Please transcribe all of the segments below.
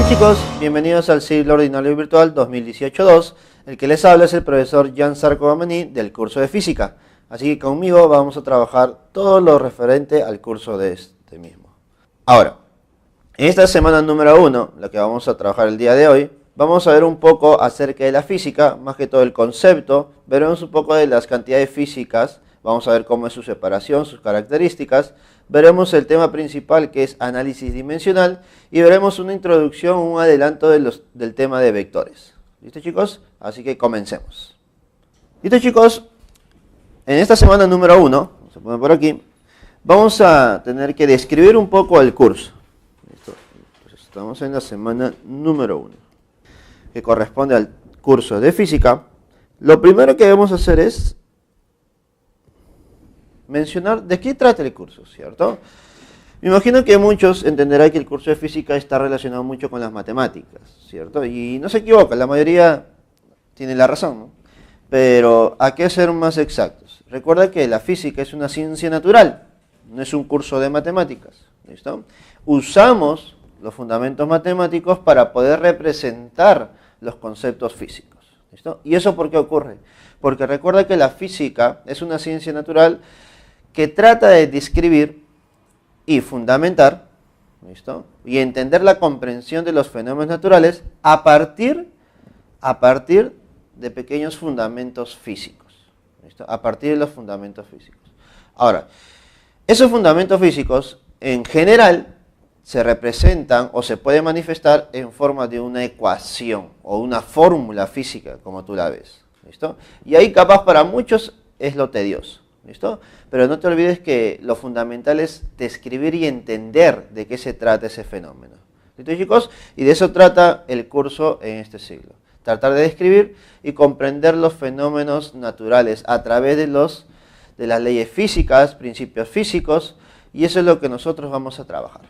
Chicos, bienvenidos al Ciclo Ordinario Virtual 2018-2. El que les habla es el profesor Jan Sarcovamení del curso de Física. Así que conmigo vamos a trabajar todo lo referente al curso de este mismo. Ahora, en esta semana número 1, la que vamos a trabajar el día de hoy, vamos a ver un poco acerca de la física, más que todo el concepto, veremos un poco de las cantidades físicas, vamos a ver cómo es su separación, sus características, veremos el tema principal que es análisis dimensional y veremos una introducción, un adelanto del tema de vectores. ¿Listo, chicos? Así que comencemos. ¿Listo, chicos? En esta semana número 1, vamos a poner por aquí, vamos a tener que describir un poco el curso. ¿Listo? Entonces, estamos en la semana número 1, que corresponde al curso de física. Lo primero que debemos hacer es mencionar de qué trata el curso, ¿cierto? Me imagino que muchos entenderán que el curso de física está relacionado mucho con las matemáticas, ¿cierto? Y no se equivoca, la mayoría tiene la razón, ¿no? Pero hay que ser más exactos. Recuerda que la física es una ciencia natural, no es un curso de matemáticas, ¿listo? Usamos los fundamentos matemáticos para poder representar los conceptos físicos, ¿listo? ¿Y eso por qué ocurre? Porque recuerda que la física es una ciencia natural que trata de describir y fundamentar, ¿listo? Y entender la comprensión de los fenómenos naturales a partir de pequeños fundamentos físicos, ¿listo? A partir de los fundamentos físicos. Ahora, esos fundamentos físicos en general se representan o se pueden manifestar en forma de una ecuación o una fórmula física, como tú la ves, ¿listo? Y ahí capaz para muchos es lo tedioso, ¿listo? Pero no te olvides que lo fundamental es describir y entender de qué se trata ese fenómeno. ¿Listo, chicos? Y de eso trata el curso en este siglo. Tratar de describir y comprender los fenómenos naturales a través de las leyes físicas, principios físicos, y eso es lo que nosotros vamos a trabajar.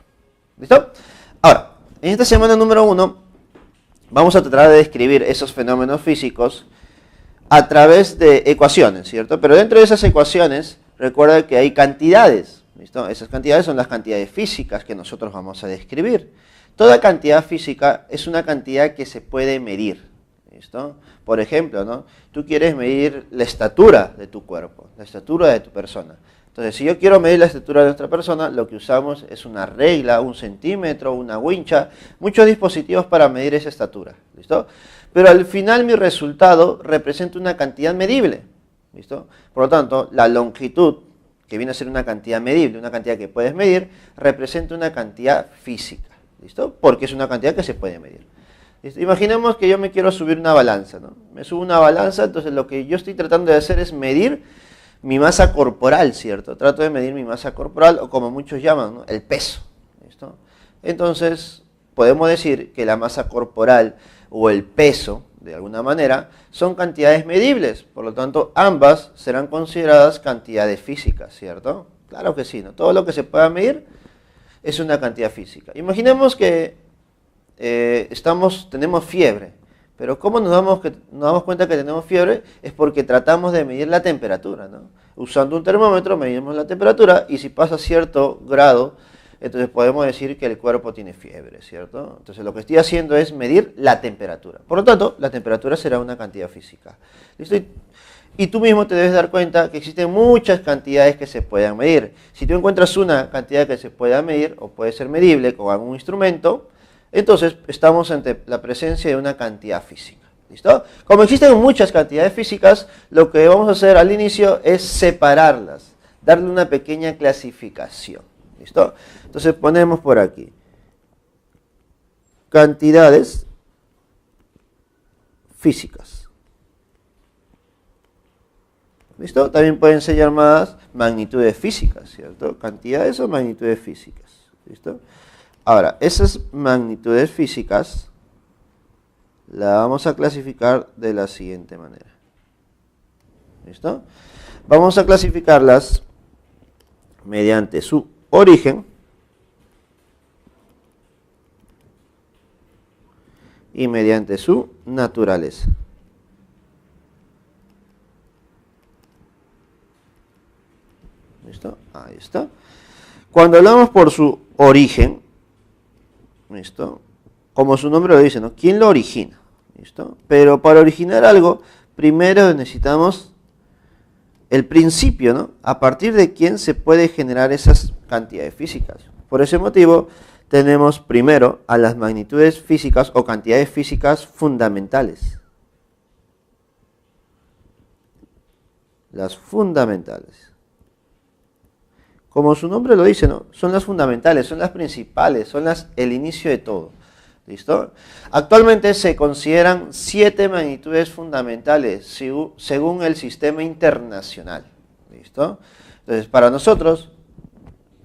¿Listo? Ahora, en esta semana número 1 vamos a tratar de describir esos fenómenos físicos a través de ecuaciones, ¿cierto? Pero dentro de esas ecuaciones, recuerda que hay cantidades, ¿listo? Esas cantidades son las cantidades físicas que nosotros vamos a describir. Toda cantidad física es una cantidad que se puede medir, ¿listo? Por ejemplo, ¿no? Tú quieres medir la estatura de tu cuerpo, la estatura de tu persona. Entonces, si yo quiero medir la estatura de nuestra persona, lo que usamos es una regla, un centímetro, una wincha, muchos dispositivos para medir esa estatura, ¿listo? Pero al final mi resultado representa una cantidad medible, ¿listo? Por lo tanto, la longitud, que viene a ser una cantidad medible, una cantidad que puedes medir, representa una cantidad física, ¿listo? Porque es una cantidad que se puede medir. ¿Listo? Imaginemos que yo me quiero subir una balanza, ¿no? Me subo una balanza, entonces lo que yo estoy tratando de hacer es medir mi masa corporal, ¿cierto? Trato de medir mi masa corporal, o como muchos llaman, ¿no? El peso, ¿listo? Entonces, podemos decir que la masa corporal o el peso, de alguna manera, son cantidades medibles. Por lo tanto, ambas serán consideradas cantidades físicas, ¿cierto? Claro que sí, ¿no? Todo lo que se pueda medir es una cantidad física. Imaginemos que tenemos fiebre. Pero ¿cómo nos damos cuenta que tenemos fiebre? Es porque tratamos de medir la temperatura, ¿no? Usando un termómetro medimos la temperatura y si pasa cierto grado, entonces podemos decir que el cuerpo tiene fiebre, ¿cierto? Entonces lo que estoy haciendo es medir la temperatura. Por lo tanto, la temperatura será una cantidad física. ¿Listo? Y tú mismo te debes dar cuenta que existen muchas cantidades que se puedan medir. Si tú encuentras una cantidad que se pueda medir o puede ser medible con algún instrumento, entonces estamos ante la presencia de una cantidad física, ¿listo? Como existen muchas cantidades físicas, lo que vamos a hacer al inicio es separarlas, darle una pequeña clasificación, ¿listo? Entonces ponemos por aquí cantidades físicas, ¿listo? También pueden ser llamadas magnitudes físicas, ¿cierto? Cantidades o magnitudes físicas, ¿listo? Ahora, esas magnitudes físicas las vamos a clasificar de la siguiente manera. ¿Listo? Vamos a clasificarlas mediante su origen y mediante su naturaleza. ¿Listo? Ahí está. Cuando hablamos por su origen, ¿listo? como su nombre lo dice, ¿no? ¿Quién lo origina? ¿Listo? Pero para originar algo, primero necesitamos el principio, ¿no? A partir de quién se puede generar esas cantidades físicas. Por ese motivo, tenemos primero a las magnitudes físicas o cantidades físicas fundamentales. Las fundamentales. Como su nombre lo dice, ¿no? Son las fundamentales, son las principales, son el inicio de todo. ¿Listo? Actualmente se consideran 7 magnitudes fundamentales según el sistema internacional. ¿Listo? Entonces, para nosotros,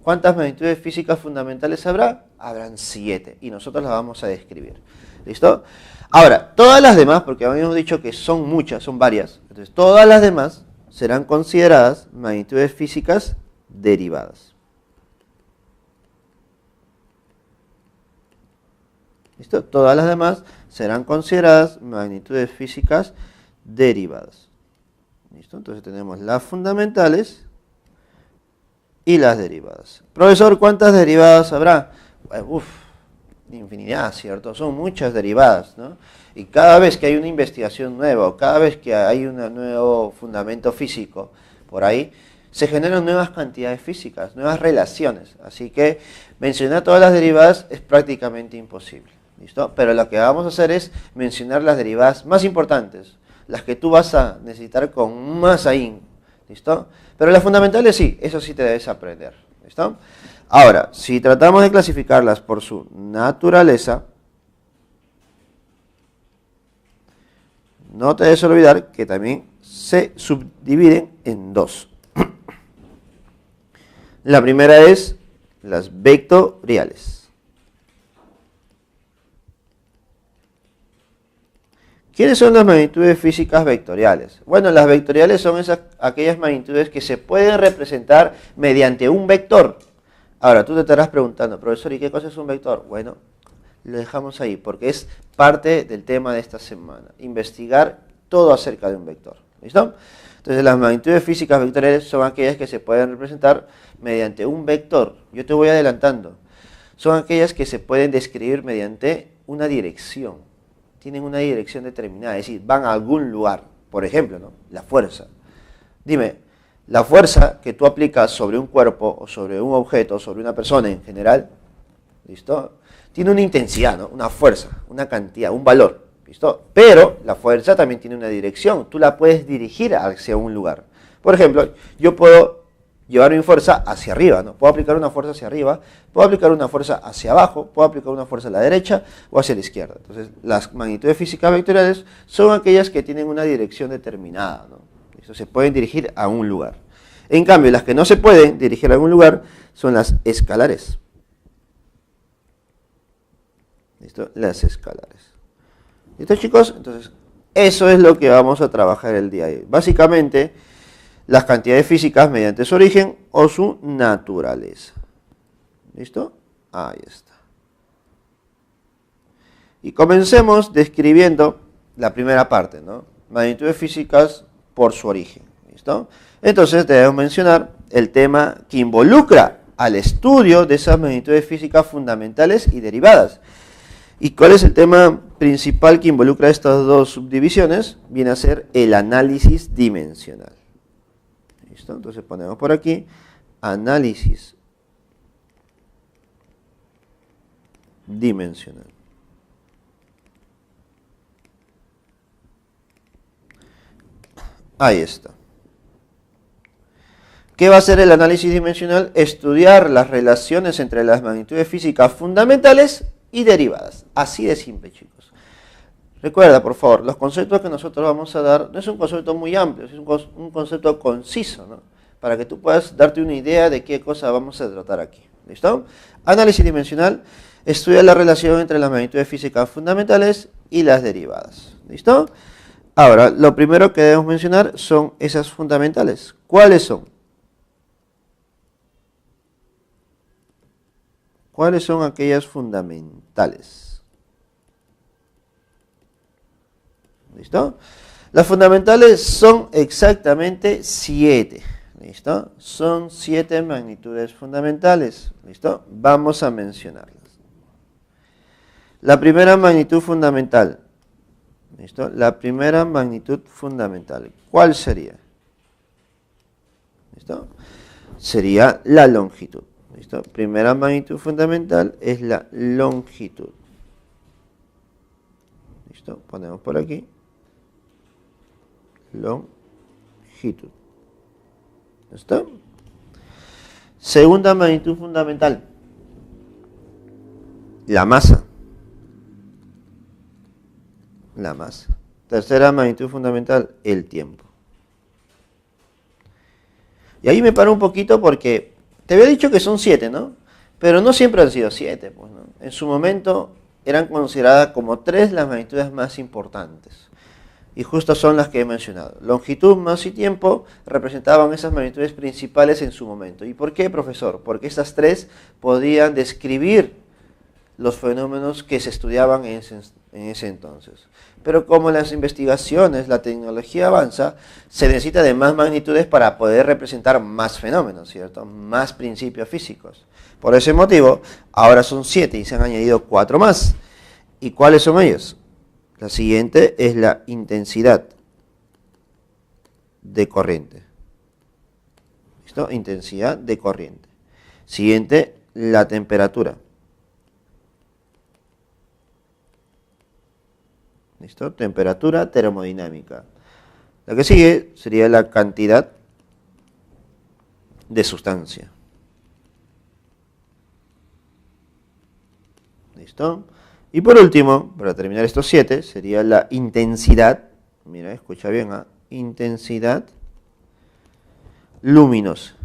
¿cuántas magnitudes físicas fundamentales habrá? Habrán 7 y nosotros las vamos a describir. ¿Listo? Ahora, todas las demás, porque habíamos dicho que son muchas, son varias, entonces todas las demás serán consideradas magnitudes físicas derivadas. ¿Listo? Todas las demás serán consideradas magnitudes físicas derivadas. ¿Listo? Entonces tenemos las fundamentales y las derivadas. Profesor, ¿cuántas derivadas habrá? Infinidad, ¿cierto? Son muchas derivadas, ¿no? Y cada vez que hay una investigación nueva, o cada vez que hay un nuevo fundamento físico por ahí, se generan nuevas cantidades físicas, nuevas relaciones. Así que mencionar todas las derivadas es prácticamente imposible. ¿Listo? Pero lo que vamos a hacer es mencionar las derivadas más importantes, las que tú vas a necesitar con más ahínco. ¿Listo? Pero las fundamentales sí, eso sí te debes aprender. ¿Listo? Ahora, si tratamos de clasificarlas por su naturaleza, no te debes olvidar que también se subdividen en dos. La primera es las vectoriales. ¿Quiénes son las magnitudes físicas vectoriales? Bueno, las vectoriales son aquellas magnitudes que se pueden representar mediante un vector. Ahora, tú te estarás preguntando, profesor, ¿y qué cosa es un vector? Bueno, lo dejamos ahí, porque es parte del tema de esta semana. Investigar todo acerca de un vector. ¿Listo? Entonces, las magnitudes físicas vectoriales son aquellas que se pueden representar mediante un vector. Yo te voy adelantando. Son aquellas que se pueden describir mediante una dirección. Tienen una dirección determinada, es decir, van a algún lugar. Por ejemplo, ¿no? La fuerza. Dime, la fuerza que tú aplicas sobre un cuerpo, o sobre un objeto, o sobre una persona en general, ¿listo? Tiene una intensidad, ¿no? Una fuerza, una cantidad, un valor, ¿listo? Pero la fuerza también tiene una dirección, tú la puedes dirigir hacia un lugar. Por ejemplo, yo puedo llevar mi fuerza hacia arriba, ¿no? Puedo aplicar una fuerza hacia arriba, puedo aplicar una fuerza hacia abajo, puedo aplicar una fuerza a la derecha o hacia la izquierda. Entonces, las magnitudes físicas vectoriales son aquellas que tienen una dirección determinada, ¿no? ¿Listo? Se pueden dirigir a un lugar. En cambio, las que no se pueden dirigir a algún lugar son las escalares. ¿Listo? Las escalares. ¿Listo, chicos? Entonces, eso es lo que vamos a trabajar el día de hoy. Básicamente, las cantidades físicas mediante su origen o su naturaleza. ¿Listo? Ahí está. Y comencemos describiendo la primera parte, ¿no? Magnitudes físicas por su origen. ¿Listo? Entonces debemos mencionar el tema que involucra al estudio de esas magnitudes físicas fundamentales y derivadas. ¿Y cuál es el tema principal que involucra estas dos subdivisiones? Viene a ser el análisis dimensional. ¿Listo? Entonces ponemos por aquí análisis dimensional. Ahí está. ¿Qué va a hacer el análisis dimensional? Estudiar las relaciones entre las magnitudes físicas fundamentales y derivadas. Así de simple, chicos. Recuerda, por favor, los conceptos que nosotros vamos a dar no es un concepto muy amplio, es un concepto conciso, ¿no? Para que tú puedas darte una idea de qué cosa vamos a tratar aquí. ¿Listo? Análisis dimensional estudia la relación entre las magnitudes físicas fundamentales y las derivadas. ¿Listo? Ahora, lo primero que debemos mencionar son esas fundamentales. ¿Cuáles son? ¿Cuáles son aquellas fundamentales? ¿Listo? Las fundamentales son exactamente 7. ¿Listo? Son 7 magnitudes fundamentales. ¿Listo? Vamos a mencionarlas. La primera magnitud fundamental. ¿Listo? La primera magnitud fundamental. ¿Cuál sería? ¿Listo? Sería la longitud. ¿Listo? Primera magnitud fundamental es la longitud. ¿Listo? Ponemos por aquí. Longitud. ¿Listo? Segunda magnitud fundamental. La masa. La masa. Tercera magnitud fundamental, el tiempo. Y ahí me paro un poquito porque te había dicho que son 7, ¿no? Pero no siempre han sido 7, pues, ¿no? En su momento eran consideradas como 3 las magnitudes más importantes. Y justo son las que he mencionado. Longitud, masa y tiempo representaban esas magnitudes principales en su momento. ¿Y por qué, profesor? Porque estas 3 podían describir los fenómenos que se estudiaban en ese entonces. Pero como las investigaciones, la tecnología avanza, se necesita de más magnitudes para poder representar más fenómenos, ¿cierto? Más principios físicos. Por ese motivo, ahora son 7 y se han añadido 4 más. ¿Y cuáles son ellos? La siguiente es la intensidad de corriente. ¿Listo? Intensidad de corriente. Siguiente, la temperatura. ¿Listo? Temperatura termodinámica. La que sigue sería la cantidad de sustancia. ¿Listo? Y por último, para terminar estos 7, sería la intensidad. Mira, escucha bien, ¿eh? Intensidad luminosa.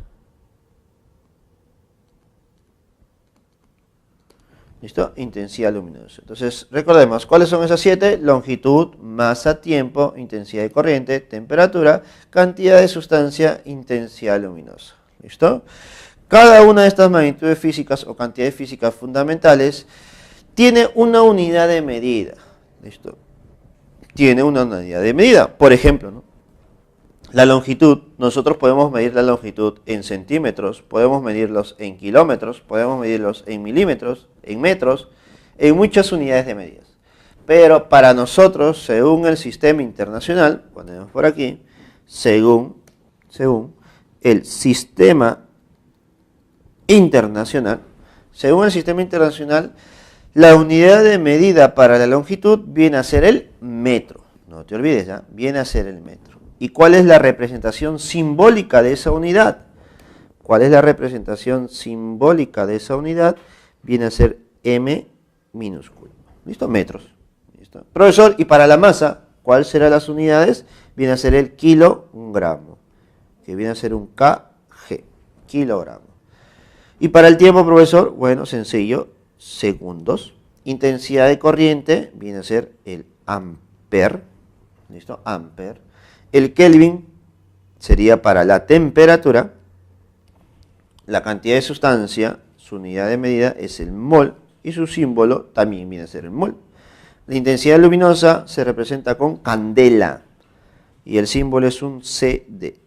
¿Listo? Intensidad luminosa. Entonces, recordemos, ¿cuáles son esas 7? Longitud, masa, tiempo, intensidad de corriente, temperatura, cantidad de sustancia, intensidad luminosa. ¿Listo? Cada una de estas magnitudes físicas o cantidades físicas fundamentales tiene una unidad de medida. ¿Listo? Tiene una unidad de medida. Por ejemplo, ¿no? La longitud, nosotros podemos medir la longitud en centímetros, podemos medirlos en kilómetros, podemos medirlos en milímetros, en metros, en muchas unidades de medidas. Pero para nosotros, según el sistema internacional, ponemos por aquí, según el sistema internacional, la unidad de medida para la longitud viene a ser el metro. No te olvides, ¿ya? Viene a ser el metro. ¿Y cuál es la representación simbólica de esa unidad? ¿Cuál es la representación simbólica de esa unidad? Viene a ser m minúsculo. ¿Listo? Metros. ¿Listo? Profesor, ¿y para la masa? ¿Cuáles serán las unidades? Viene a ser el kilogramo, que viene a ser un kg, kilogramo. ¿Y para el tiempo, profesor? Bueno, sencillo, segundos. Intensidad de corriente viene a ser el amper. ¿Listo? Amper. El Kelvin sería para la temperatura. La cantidad de sustancia, su unidad de medida es el mol y su símbolo también viene a ser el mol. La intensidad luminosa se representa con candela y el símbolo es un CD.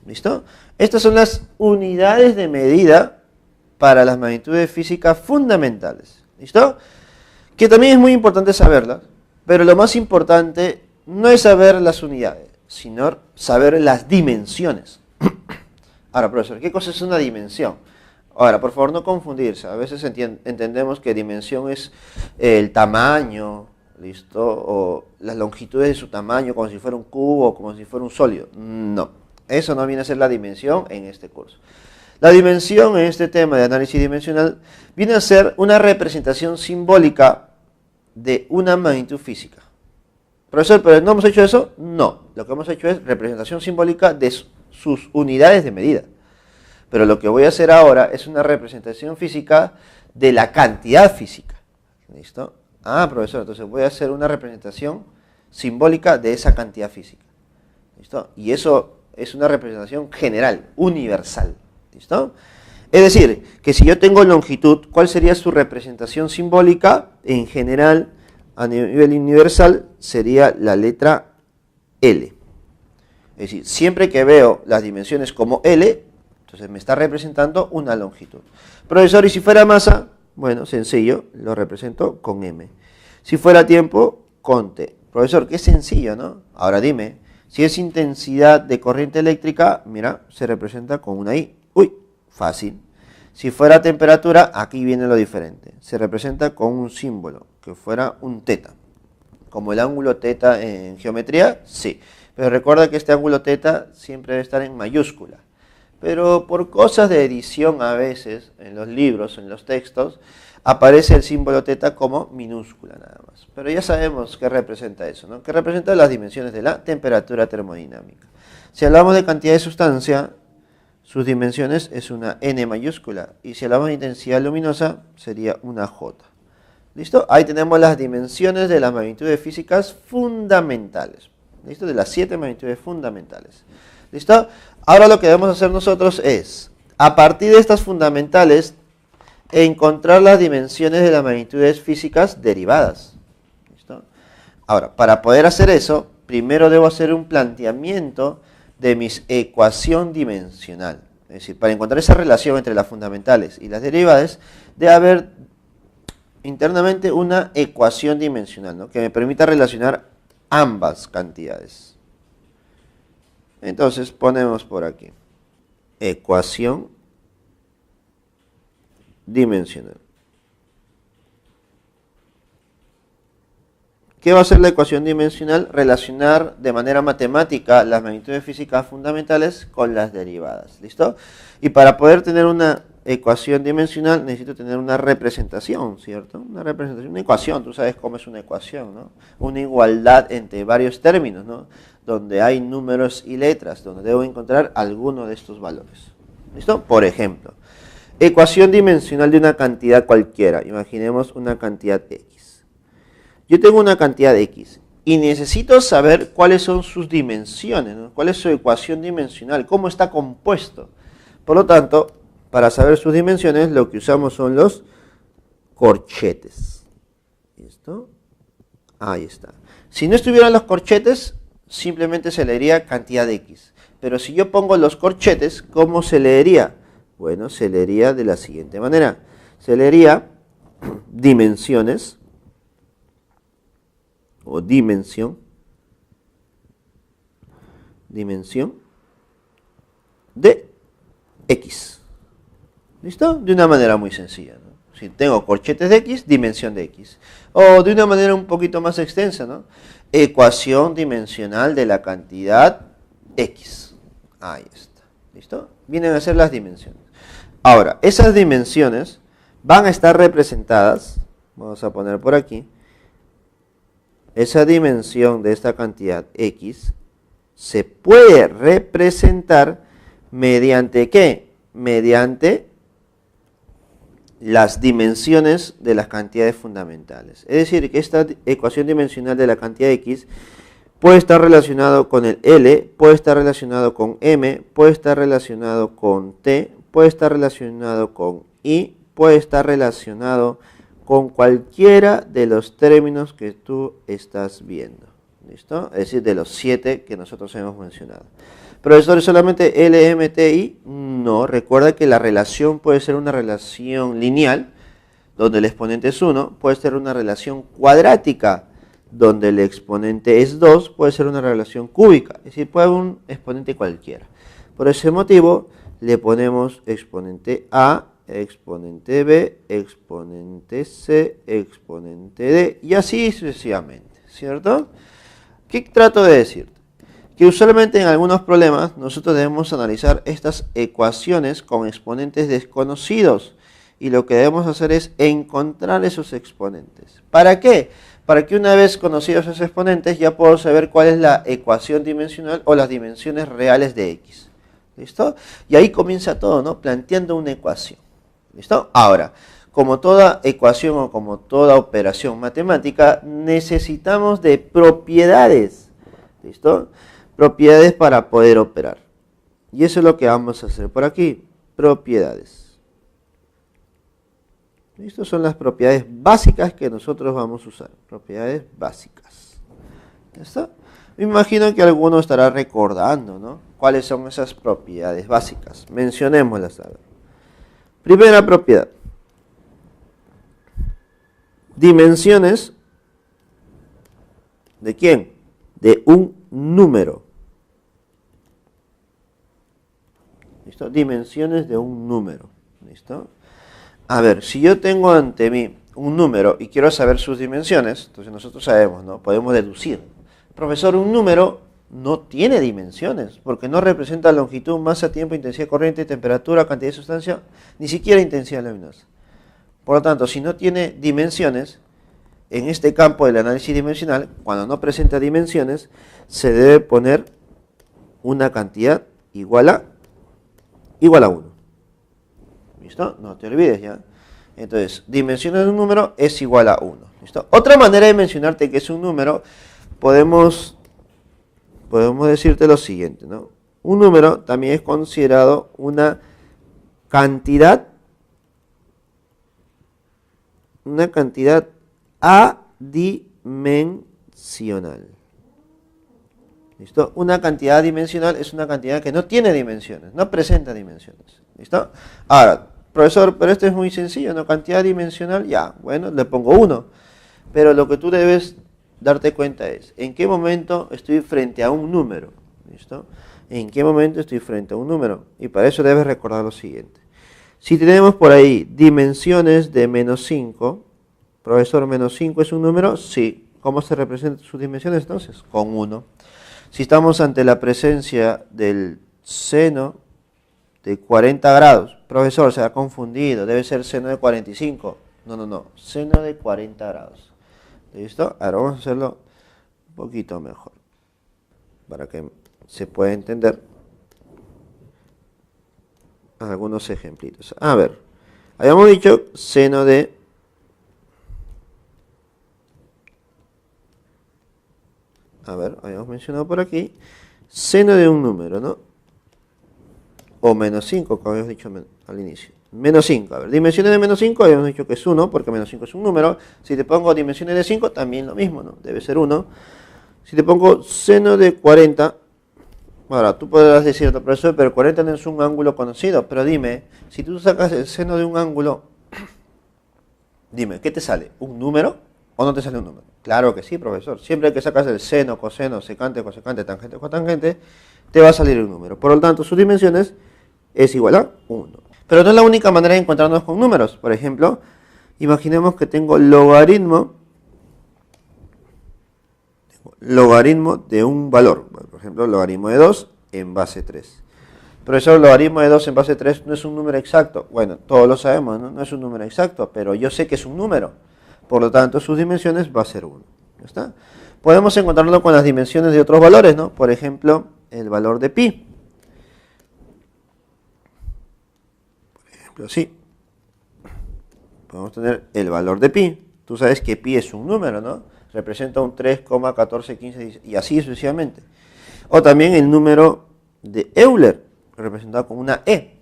¿Listo? Estas son las unidades de medida para las magnitudes físicas fundamentales. ¿Listo? Que también es muy importante saberlas, pero lo más importante no es saber las unidades, sino saber las dimensiones. Ahora, profesor, ¿qué cosa es una dimensión? Ahora, por favor, no confundirse. A veces entendemos que dimensión es el tamaño, ¿listo? O las longitudes de su tamaño, como si fuera un cubo o como si fuera un sólido. No, eso no viene a ser la dimensión en este curso. La dimensión en este tema de análisis dimensional viene a ser una representación simbólica de una magnitud física. Profesor, ¿pero no hemos hecho eso? No, lo que hemos hecho es representación simbólica de sus unidades de medida. Pero lo que voy a hacer ahora es una representación física de la cantidad física. ¿Listo? Ah, profesor, entonces voy a hacer una representación simbólica de esa cantidad física. ¿Listo? Y eso es una representación general, universal. ¿Listo? Es decir, que si yo tengo longitud, ¿cuál sería su representación simbólica? En general, a nivel universal, sería la letra L. Es decir, siempre que veo las dimensiones como L, entonces me está representando una longitud. Profesor, ¿y si fuera masa? Bueno, sencillo, lo represento con M. Si fuera tiempo, con T. Profesor, qué sencillo, ¿no? Ahora dime, si es intensidad de corriente eléctrica, mira, se representa con una I. Uy, fácil. Si fuera temperatura, aquí viene lo diferente. Se representa con un símbolo, que fuera un teta. Como el ángulo teta en geometría, sí. Pero recuerda que este ángulo teta siempre debe estar en mayúscula. Pero por cosas de edición a veces, en los libros, en los textos, aparece el símbolo teta como minúscula nada más. Pero ya sabemos qué representa eso, ¿no? Que representa las dimensiones de la temperatura termodinámica. Si hablamos de cantidad de sustancia, sus dimensiones es una N mayúscula. Y si hablamos de intensidad luminosa, sería una J. ¿Listo? Ahí tenemos las dimensiones de las magnitudes físicas fundamentales. ¿Listo? De las 7 magnitudes fundamentales. ¿Listo? Ahora lo que debemos hacer nosotros es, a partir de estas fundamentales, encontrar las dimensiones de las magnitudes físicas derivadas. ¿Listo? Ahora, para poder hacer eso, primero debo hacer un planteamiento de mi ecuación dimensional. Es decir, para encontrar esa relación entre las fundamentales y las derivadas, debe haber internamente una ecuación dimensional, ¿no? Que me permita relacionar ambas cantidades. Entonces ponemos por aquí, ecuación dimensional. ¿Qué va a ser la ecuación dimensional? Relacionar de manera matemática las magnitudes físicas fundamentales con las derivadas. ¿Listo? Y para poder tener una ecuación dimensional necesito tener una representación, ¿cierto? Una representación, una ecuación, tú sabes cómo es una ecuación, ¿no? Una igualdad entre varios términos, ¿no? Donde hay números y letras, donde debo encontrar alguno de estos valores. ¿Listo? Por ejemplo, ecuación dimensional de una cantidad cualquiera. Imaginemos una cantidad X. Yo tengo una cantidad X y necesito saber cuáles son sus dimensiones, ¿no? Cuál es su ecuación dimensional, cómo está compuesto. Por lo tanto, para saber sus dimensiones, lo que usamos son los corchetes. ¿Listo? Ahí está. Si no estuvieran los corchetes, simplemente se leería cantidad X. Pero si yo pongo los corchetes, ¿cómo se leería? Bueno, se leería de la siguiente manera. Se leería dimensiones o dimensión de X. ¿Listo? De una manera muy sencilla, ¿no? Si tengo corchetes de X, dimensión de X. O de una manera un poquito más extensa, ¿no? Ecuación dimensional de la cantidad X. Ahí está. ¿Listo? Vienen a ser las dimensiones. Ahora, esas dimensiones van a estar representadas, vamos a poner por aquí, esa dimensión de esta cantidad X se puede representar mediante ¿qué? Mediante las dimensiones de las cantidades fundamentales. Es decir, que esta ecuación dimensional de la cantidad X puede estar relacionado con el L, puede estar relacionado con M, puede estar relacionado con T, puede estar relacionado con I, puede estar relacionado con cualquiera de los términos que tú estás viendo. ¿Listo? Es decir, de los 7 que nosotros hemos mencionado. Profesor, ¿solamente L, M, T, I? No, recuerda que la relación puede ser una relación lineal, donde el exponente es 1, puede ser una relación cuadrática, donde el exponente es 2, puede ser una relación cúbica, es decir, puede haber un exponente cualquiera. Por ese motivo, le ponemos exponente A, exponente B, exponente C, exponente D, y así sucesivamente, ¿cierto? ¿Qué trato de decirte? Que usualmente en algunos problemas nosotros debemos analizar estas ecuaciones con exponentes desconocidos, y lo que debemos hacer es encontrar esos exponentes. ¿Para qué? Para que una vez conocidos esos exponentes ya puedo saber cuál es la ecuación dimensional o las dimensiones reales de X. ¿Listo? Y ahí comienza todo, ¿no? Planteando una ecuación. ¿Listo? Ahora, como toda ecuación o como toda operación matemática, necesitamos de propiedades. ¿Listo? Propiedades para poder operar. Y eso es lo que vamos a hacer por aquí. Propiedades. ¿Listo? Son las propiedades básicas que nosotros vamos a usar. Propiedades básicas. ¿Listo? Me imagino que alguno estará recordando, ¿no? ¿Cuáles son esas propiedades básicas? Mencionémoslas. A ver. Primera propiedad. dimensiones ¿de quién? De un número. ¿Listo? Dimensiones de un número. ¿Listo? A ver, si yo tengo ante mí un número y quiero saber sus dimensiones, entonces nosotros sabemos, ¿no? Podemos deducir. Profesor, un número no tiene dimensiones, porque no representa longitud, masa, tiempo, intensidad corriente, temperatura, cantidad de sustancia, ni siquiera intensidad luminosa. Por lo tanto, si no tiene dimensiones, en este campo del análisis dimensional, cuando no presenta dimensiones, se debe poner una cantidad igual a 1. ¿Listo? No te olvides ya. Entonces, dimensiones de un número es igual a 1. ¿Listo? Otra manera de mencionarte que es un número, podemos decirte lo siguiente, ¿no? Un número también es considerado una cantidad adimensional. ¿Listo? Una cantidad adimensional es una cantidad que no tiene dimensiones, no presenta dimensiones. ¿Listo? Ahora, profesor, pero esto es muy sencillo, ¿no? Cantidad dimensional, ya, bueno, le pongo 1. Pero lo que tú debes darte cuenta es, ¿en qué momento estoy frente a un número? ¿Listo? ¿En qué momento estoy frente a un número? Y para eso debes recordar lo siguiente. Si tenemos por ahí dimensiones de -5, profesor, -5 es un número, sí. ¿Cómo se representan sus dimensiones entonces? Con 1. Si estamos ante la presencia del seno de 40 grados, profesor, se ha confundido, debe ser seno de 45. No, seno de 40 grados. ¿Listo? Ahora vamos a hacerlo un poquito mejor, para que se pueda entender algunos ejemplitos. A ver, habíamos dicho seno de... habíamos mencionado por aquí, seno de un número, ¿no? O -5, como habíamos dicho al inicio. -5, a ver, dimensiones de -5, habíamos dicho que es 1, porque -5 es un número. Si te pongo dimensiones de 5, también lo mismo, ¿no? Debe ser 1. Si te pongo seno de 40, ahora, tú podrás decir, profesor, pero 40 no es un ángulo conocido, pero dime, si tú sacas el seno de un ángulo, dime, ¿qué te sale? ¿Un número o no te sale un número? Claro que sí, profesor. Siempre que sacas el seno, coseno, secante, cosecante, tangente, cotangente, te va a salir un número. Por lo tanto, sus dimensiones es igual a 1. Pero no es la única manera de encontrarnos con números. Por ejemplo, imaginemos que tengo logaritmo de un valor. Por ejemplo, logaritmo de 2 en base 3. Profesor, logaritmo de 2 en base 3 no es un número exacto. Bueno, todos lo sabemos, ¿no? No es un número exacto, pero yo sé que es un número. Por lo tanto, sus dimensiones va a ser 1. ¿Ya está? Podemos encontrarlo con las dimensiones de otros valores, ¿no? Por ejemplo, el valor de pi. Por ejemplo, sí. Podemos tener el valor de pi. Tú sabes que pi es un número, ¿no? Representa un 3,1415 y así sucesivamente. O también el número de Euler, representado como una e.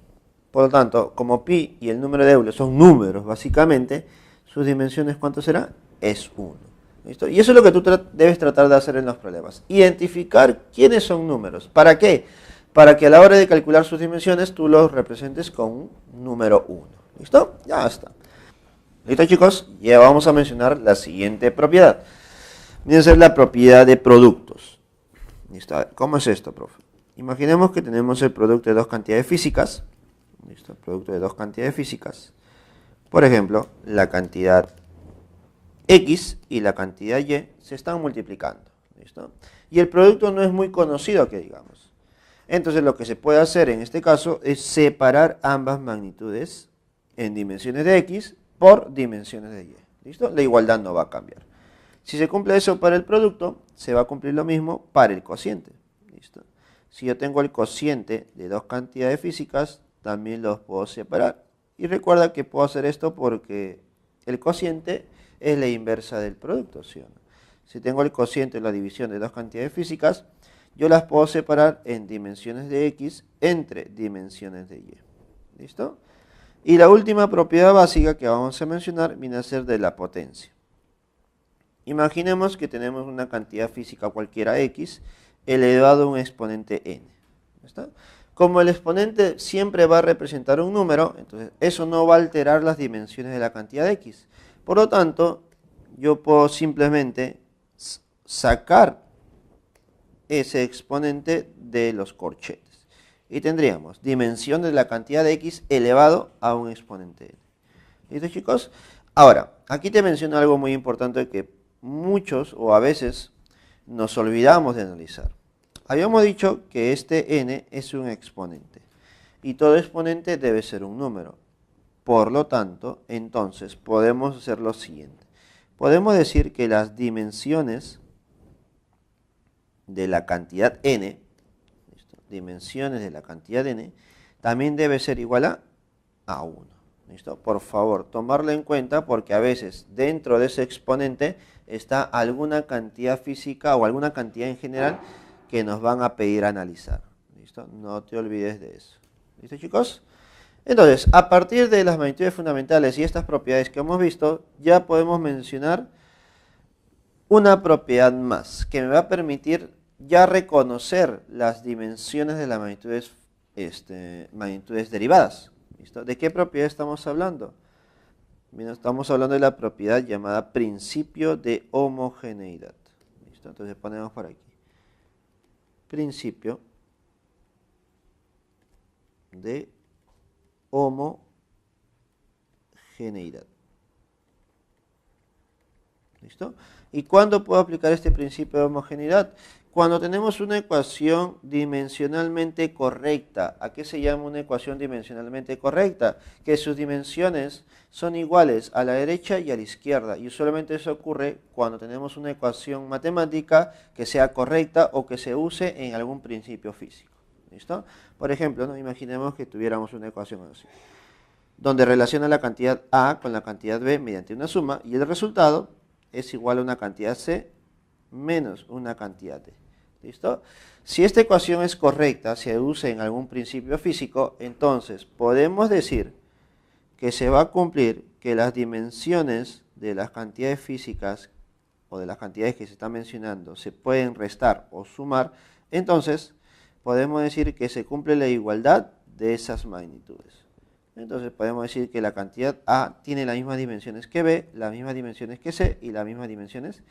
Por lo tanto, como pi y el número de Euler son números, básicamente, sus dimensiones, ¿cuánto será? Es 1. ¿Listo? Y eso es lo que tú debes tratar de hacer en los problemas. Identificar quiénes son números. ¿Para qué? Para que a la hora de calcular sus dimensiones tú los representes con un número 1. ¿Listo? Ya está. ¿Listo, chicos? Ya vamos a mencionar la siguiente propiedad. Viene a ser la propiedad de productos. ¿Listo? ¿Cómo es esto, profe? Imaginemos que tenemos el producto de dos cantidades físicas. ¿Listo? El producto de dos cantidades físicas. Por ejemplo, la cantidad X y la cantidad Y se están multiplicando. ¿Listo? Y el producto no es muy conocido, que digamos. Entonces lo que se puede hacer en este caso es separar ambas magnitudes en dimensiones de X por dimensiones de Y. ¿Listo? La igualdad no va a cambiar. Si se cumple eso para el producto, se va a cumplir lo mismo para el cociente. ¿Listo? Si yo tengo el cociente de dos cantidades físicas, también los puedo separar. Y recuerda que puedo hacer esto porque el cociente es la inversa del producto, ¿sí o no? Si tengo el cociente, la división de dos cantidades físicas, yo las puedo separar en dimensiones de X entre dimensiones de Y. ¿Listo? Y la última propiedad básica que vamos a mencionar viene a ser de la potencia. Imaginemos que tenemos una cantidad física cualquiera X elevado a un exponente n. ¿Está? Como el exponente siempre va a representar un número, entonces eso no va a alterar las dimensiones de la cantidad X. Por lo tanto, yo puedo simplemente sacar ese exponente de los corchetes. Y tendríamos dimensión de la cantidad de x elevado a un exponente n. ¿Listo, chicos? Ahora, aquí te menciono algo muy importante que muchos o a veces nos olvidamos de analizar. Habíamos dicho que este n es un exponente y todo exponente debe ser un número. Por lo tanto, entonces podemos hacer lo siguiente. Podemos decir que las dimensiones de la cantidad n, ¿listo? Dimensiones de la cantidad n, también debe ser igual a 1. ¿Listo? Por favor, tomarlo en cuenta porque a veces dentro de ese exponente está alguna cantidad física o alguna cantidad en general que nos van a pedir analizar. ¿Listo? No te olvides de eso. ¿Listo, chicos? Entonces, a partir de las magnitudes fundamentales y estas propiedades que hemos visto, ya podemos mencionar una propiedad más que me va a permitir ya reconocer las dimensiones de las magnitudes derivadas. ¿Listo? ¿De qué propiedad estamos hablando? Bien, estamos hablando de la propiedad llamada principio de homogeneidad. ¿Listo? Entonces ponemos por aquí. Principio de homogeneidad. ¿Listo? ¿Y cuándo puedo aplicar este principio de homogeneidad? Cuando tenemos una ecuación dimensionalmente correcta. ¿A qué se llama una ecuación dimensionalmente correcta? Que sus dimensiones son iguales a la derecha y a la izquierda. Y usualmente eso ocurre cuando tenemos una ecuación matemática que sea correcta o que se use en algún principio físico. ¿Listo? Por ejemplo, ¿no? Imaginemos que tuviéramos una ecuación así, donde relaciona la cantidad A con la cantidad B mediante una suma y el resultado es igual a una cantidad C menos una cantidad D. ¿Listo? Si esta ecuación es correcta, se usa en algún principio físico, entonces podemos decir que se va a cumplir que las dimensiones de las cantidades físicas o de las cantidades que se están mencionando se pueden restar o sumar, entonces podemos decir que se cumple la igualdad de esas magnitudes. Entonces podemos decir que la cantidad A tiene las mismas dimensiones que B, las mismas dimensiones que C y las mismas dimensiones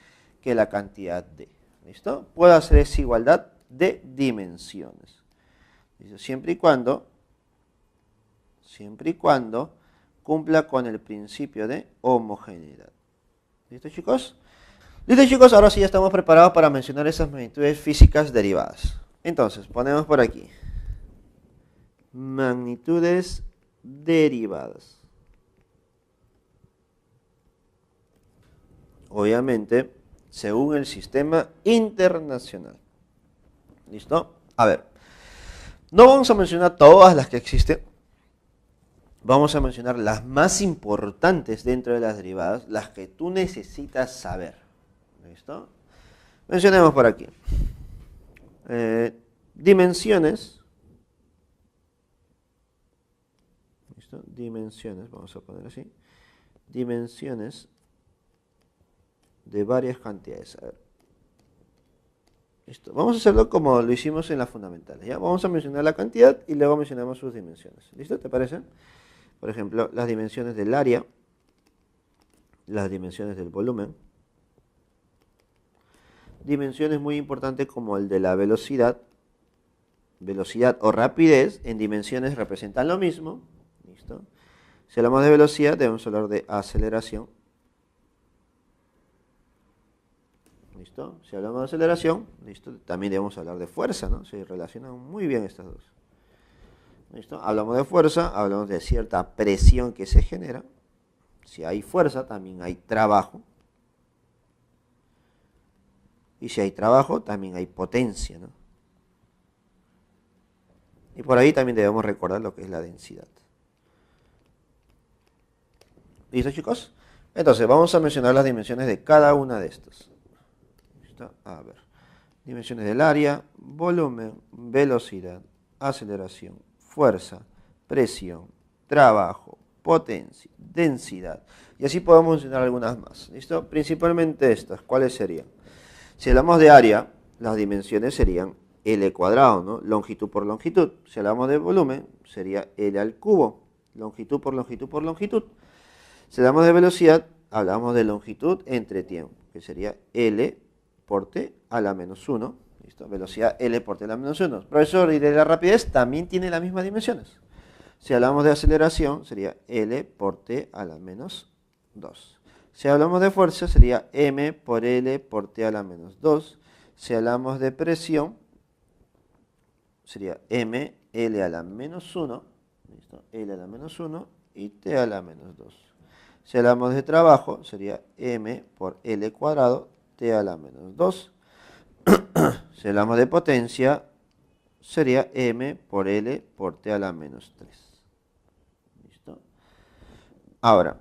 que la cantidad D. ¿Listo? Puedo hacer esa igualdad de dimensiones. ¿Listo? Siempre y cuando cumpla con el principio de homogeneidad. ¿Listo, chicos? Listo, chicos, ahora sí ya estamos preparados para mencionar esas magnitudes físicas derivadas. Entonces, ponemos por aquí magnitudes derivadas. Obviamente, según el sistema internacional. ¿Listo? A ver, no vamos a mencionar todas las que existen. Vamos a mencionar las más importantes dentro de las derivadas, las que tú necesitas saber. ¿Listo? Mencionemos por aquí. Dimensiones. ¿Listo? Dimensiones, vamos a poner así. Dimensiones de varias cantidades. A ver. Listo. Vamos a hacerlo como lo hicimos en las fundamentales. ¿Ya? Vamos a mencionar la cantidad y luego mencionamos sus dimensiones. ¿Listo? ¿Te parece? Por ejemplo, las dimensiones del área, las dimensiones del volumen, dimensiones muy importantes como el de la velocidad. Velocidad o rapidez en dimensiones representan lo mismo. ¿Listo? Si hablamos de velocidad, debemos hablar de aceleración. ¿Listo? Si hablamos de aceleración, ¿listo? También debemos hablar de fuerza, ¿no? Se relacionan muy bien estas dos. ¿Listo? Hablamos de fuerza, hablamos de cierta presión que se genera. Si hay fuerza, también hay trabajo. Y si hay trabajo, también hay potencia, ¿no? Y por ahí también debemos recordar lo que es la densidad. ¿Listo, chicos? Entonces, vamos a mencionar las dimensiones de cada una de estas. ¿Listo? A ver. Dimensiones del área, volumen, velocidad, aceleración, fuerza, presión, trabajo, potencia, densidad. Y así podemos mencionar algunas más. ¿Listo? Principalmente estas. ¿Cuáles serían? Si hablamos de área, las dimensiones serían L cuadrado, ¿no? Longitud por longitud. Si hablamos de volumen, sería L al cubo. Longitud por longitud por longitud. Si hablamos de velocidad, hablamos de longitud entre tiempo, que sería L por T a la menos 1. ¿Listo? Velocidad L por T a la menos 1. Profesor, y de la rapidez también tiene las mismas dimensiones. Si hablamos de aceleración, sería L por T a la menos 2. Si hablamos de fuerza, sería M por L por T a la menos 2. Si hablamos de presión, sería M, L a la menos 1, ¿listo? L a la menos 1 y T a la menos 2. Si hablamos de trabajo, sería M por L cuadrado, T a la menos 2. Si hablamos de potencia, sería M por L por T a la menos 3. ¿Listo? Ahora,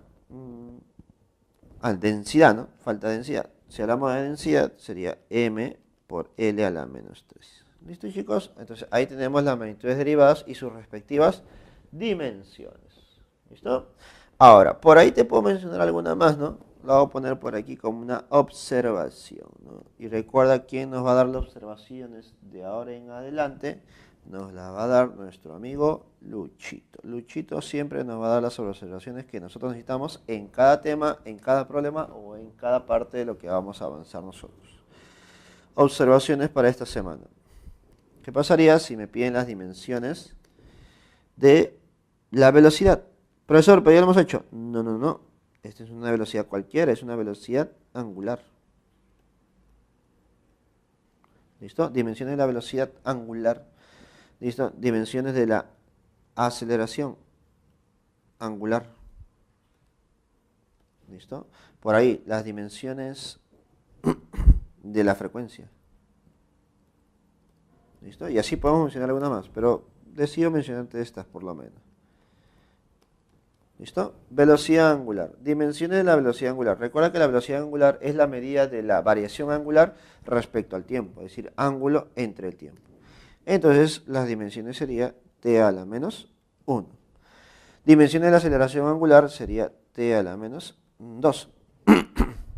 densidad, ¿no? Falta densidad. Si hablamos de densidad, sería M por L a la menos 3. ¿Listo, chicos? Entonces, ahí tenemos las magnitudes derivadas y sus respectivas dimensiones. ¿Listo? Ahora, por ahí te puedo mencionar alguna más, ¿no? La voy a poner por aquí como una observación, ¿no? Y recuerda quién nos va a dar las observaciones de ahora en adelante. Nos las va a dar nuestro amigo Luchito. Luchito siempre nos va a dar las observaciones que nosotros necesitamos en cada tema, en cada problema o en cada parte de lo que vamos a avanzar nosotros. Observaciones para esta semana. ¿Qué pasaría si me piden las dimensiones de la velocidad? Profesor, pero ya lo hemos hecho. No. Esta es una velocidad cualquiera, es una velocidad angular. ¿Listo? Dimensiones de la velocidad angular. ¿Listo? Dimensiones de la aceleración angular. ¿Listo? Por ahí, las dimensiones de la frecuencia. ¿Listo? Y así podemos mencionar alguna más, pero decido mencionarte estas por lo menos. ¿Listo? Velocidad angular. Dimensiones de la velocidad angular. Recuerda que la velocidad angular es la medida de la variación angular respecto al tiempo, es decir, ángulo entre el tiempo. Entonces, las dimensiones sería t a la menos 1. Dimensiones de la aceleración angular sería t a la menos 2.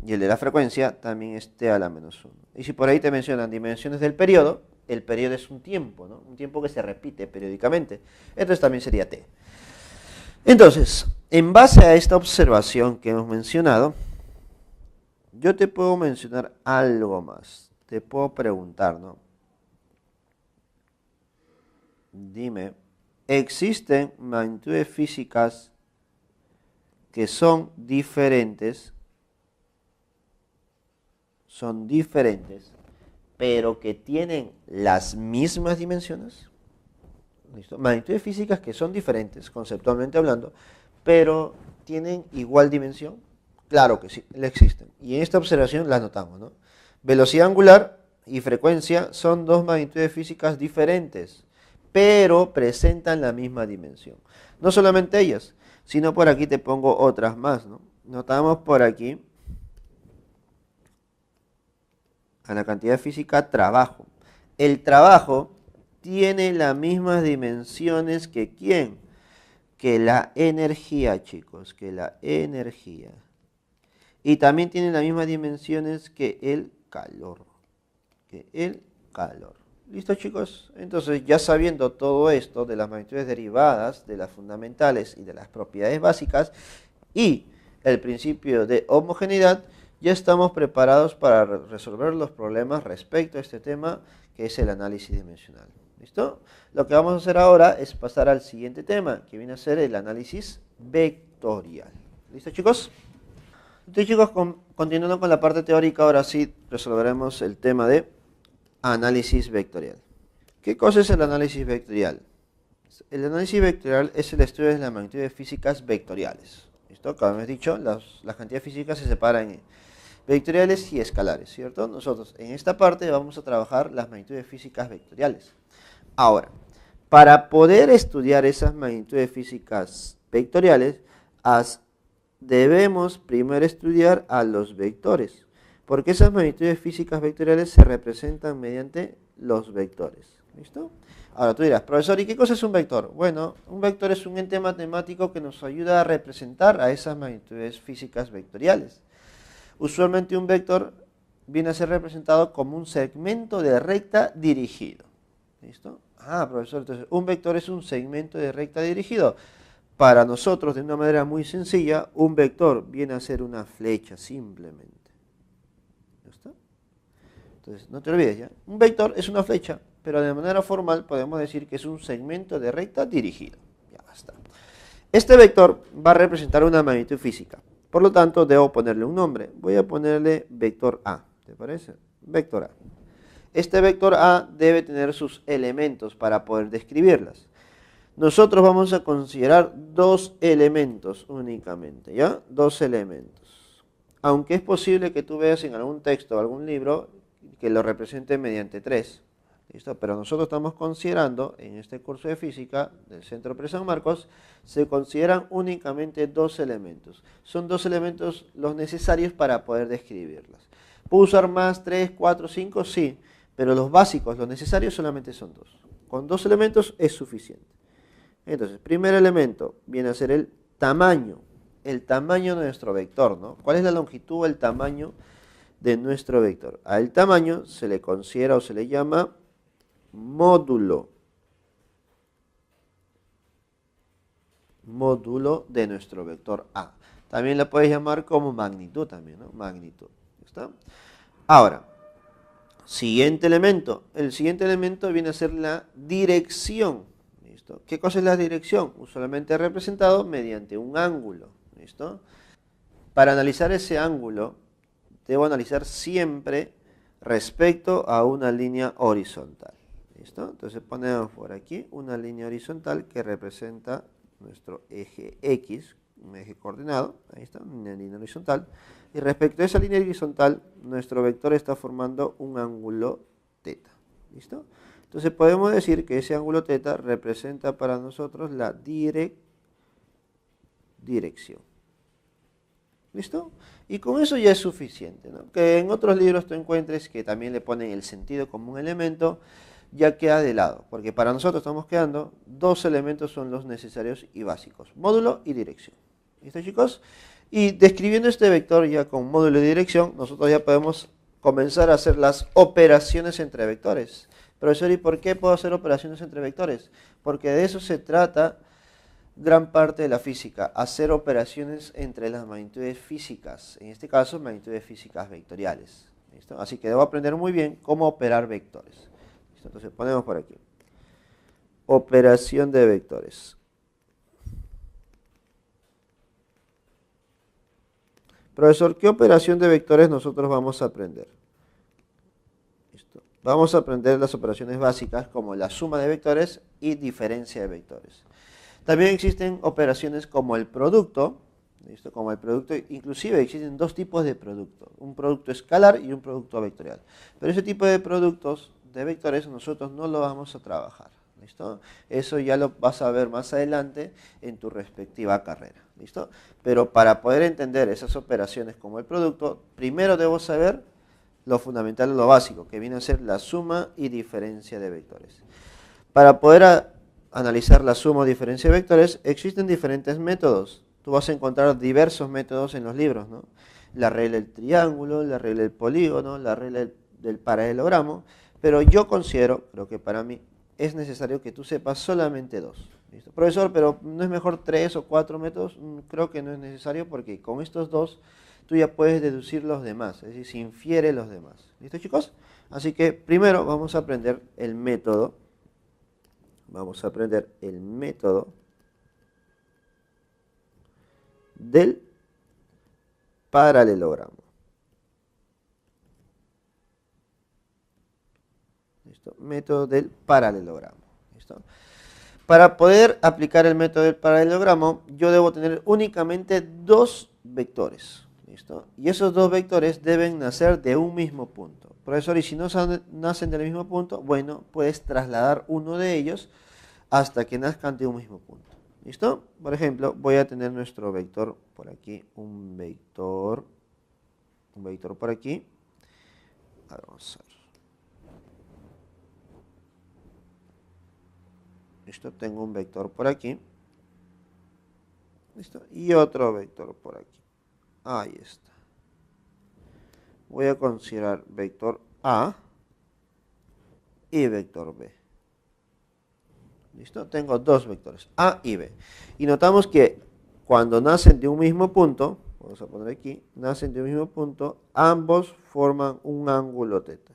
Y el de la frecuencia también es t a la menos 1. Y si por ahí te mencionan dimensiones del periodo, el periodo es un tiempo, ¿no? Un tiempo que se repite periódicamente. Entonces también sería t. Entonces, en base a esta observación que hemos mencionado, yo te puedo mencionar algo más. Te puedo preguntar, ¿no? Dime, ¿existen magnitudes físicas que son diferentes, pero que tienen las mismas dimensiones? ¿Listo? Magnitudes físicas que son diferentes, conceptualmente hablando, pero tienen igual dimensión. Claro que sí, existen. Y en esta observación las notamos, ¿no? Velocidad angular y frecuencia son dos magnitudes físicas diferentes, pero presentan la misma dimensión. No solamente ellas, sino por aquí te pongo otras más, ¿no? Notamos por aquí a la cantidad física trabajo. El trabajo tiene las mismas dimensiones que ¿quién? Que la energía, chicos, que la energía. Y también tiene las mismas dimensiones que el calor. ¿Listo, chicos? Entonces, ya sabiendo todo esto de las magnitudes derivadas, de las fundamentales y de las propiedades básicas y el principio de homogeneidad, ya estamos preparados para resolver los problemas respecto a este tema que es el análisis dimensional. ¿Listo? Lo que vamos a hacer ahora es pasar al siguiente tema, que viene a ser el análisis vectorial. ¿Listo, chicos? Entonces, chicos, continuando con la parte teórica, ahora sí resolveremos el tema de análisis vectorial. ¿Qué cosa es el análisis vectorial? El análisis vectorial es el estudio de las magnitudes físicas vectoriales. ¿Listo? Como hemos dicho, las cantidades físicas se separan en vectoriales y escalares, ¿cierto? Nosotros en esta parte vamos a trabajar las magnitudes físicas vectoriales. Ahora, para poder estudiar esas magnitudes físicas vectoriales, debemos primero estudiar a los vectores, porque esas magnitudes físicas vectoriales se representan mediante los vectores. ¿Listo? Ahora tú dirás, profesor, ¿y qué cosa es un vector? Bueno, un vector es un ente matemático que nos ayuda a representar a esas magnitudes físicas vectoriales. Usualmente un vector viene a ser representado como un segmento de recta dirigido. ¿Listo? Ah, profesor, entonces un vector es un segmento de recta dirigido. para nosotros, de una manera muy sencilla, un vector viene a ser una flecha simplemente. ¿Ya está? Entonces, no te olvides ya. Un vector es una flecha, pero de manera formal podemos decir que es un segmento de recta dirigido. Ya está. Este vector va a representar una magnitud física. Por lo tanto, debo ponerle un nombre. Voy a ponerle vector A. ¿Te parece? Vector A. Este vector A debe tener sus elementos para poder describirlas. Nosotros vamos a considerar dos elementos únicamente, ¿ya? Dos elementos. Aunque es posible que tú veas en algún texto o algún libro que lo represente mediante tres. ¿Listo? Pero nosotros estamos considerando, en este curso de física del Centro Pre San Marcos, se consideran únicamente dos elementos. Son dos elementos los necesarios para poder describirlas. ¿Puedo usar más, 3, 4, 5? Sí, pero los básicos, los necesarios solamente son dos. Con dos elementos es suficiente. Entonces, primer elemento viene a ser el tamaño de nuestro vector, ¿no? ¿Cuál es la longitud o el tamaño de nuestro vector? Al tamaño se le considera o se le llama módulo de nuestro vector A. También la puedes llamar como magnitud también, ¿no? Magnitud. ¿Está? Ahora, siguiente elemento. El siguiente elemento viene a ser la dirección. ¿Listo? ¿Qué cosa es la dirección? Usualmente representado mediante un ángulo. ¿Listo? Para analizar ese ángulo, debo analizar siempre respecto a una línea horizontal. ¿Listo? Entonces ponemos por aquí una línea horizontal que representa nuestro eje X, un eje coordinado, ahí está, una línea horizontal. Y respecto a esa línea horizontal, nuestro vector está formando un ángulo θ. ¿Listo? Entonces podemos decir que ese ángulo θ representa para nosotros la dirección. ¿Listo? Y con eso ya es suficiente, ¿no? Que en otros libros tú encuentres que también le ponen el sentido como un elemento, ya queda de lado, porque para nosotros estamos quedando dos elementos son los necesarios y básicos, módulo y dirección. ¿Listo, chicos? Y describiendo este vector ya con módulo y dirección, nosotros ya podemos comenzar a hacer las operaciones entre vectores. Profesor, ¿y por qué puedo hacer operaciones entre vectores? Porque de eso se trata gran parte de la física, hacer operaciones entre las magnitudes físicas, en este caso magnitudes físicas vectoriales. ¿Listo? Así que debo aprender muy bien cómo operar vectores. ¿Listo? Entonces ponemos por aquí. Operación de vectores. Profesor, ¿qué operación de vectores nosotros vamos a aprender? ¿Listo? Vamos a aprender las operaciones básicas como la suma de vectores y diferencia de vectores. También existen operaciones como el producto, ¿listo? Como el producto, inclusive existen dos tipos de producto, un producto escalar y un producto vectorial. Pero ese tipo de productos de vectores nosotros no lo vamos a trabajar, ¿listo? Eso ya lo vas a ver más adelante en tu respectiva carrera, ¿listo? Pero para poder entender esas operaciones como el producto, primero debo saber lo fundamental, lo básico, que viene a ser la suma y diferencia de vectores. Para poder analizar la suma o diferencia de vectores, existen diferentes métodos. Tú vas a encontrar diversos métodos en los libros, ¿no? La regla del triángulo, la regla del polígono, la regla del paralelogramo, pero yo considero, creo que para mí, es necesario que tú sepas solamente dos. ¿Listo? Profesor, pero ¿no es mejor 3 o 4 métodos? Creo que no es necesario porque con estos dos tú ya puedes deducir los demás, es decir, se infiere los demás. ¿Listo, chicos? Así que primero vamos a aprender el método. Vamos a aprender el método del paralelogramo. ¿Listo? Método del paralelogramo. ¿Listo? Para poder aplicar el método del paralelogramo, yo debo tener únicamente dos vectores. ¿Listo? Y esos dos vectores deben nacer de un mismo punto. Profesor, ¿y si no nacen del mismo punto? Bueno, puedes trasladar uno de ellos hasta que nazcan de un mismo punto. ¿Listo? Por ejemplo, voy a tener nuestro vector por aquí, un vector por aquí. A ver, vamos a ver. ¿Listo? Tengo un vector por aquí. ¿Listo? Y otro vector por aquí. Ahí está. Voy a considerar vector A y vector B. ¿Listo? Tengo dos vectores, A y B. Y notamos que cuando nacen de un mismo punto, vamos a poner aquí, nacen de un mismo punto, ambos forman un ángulo teta.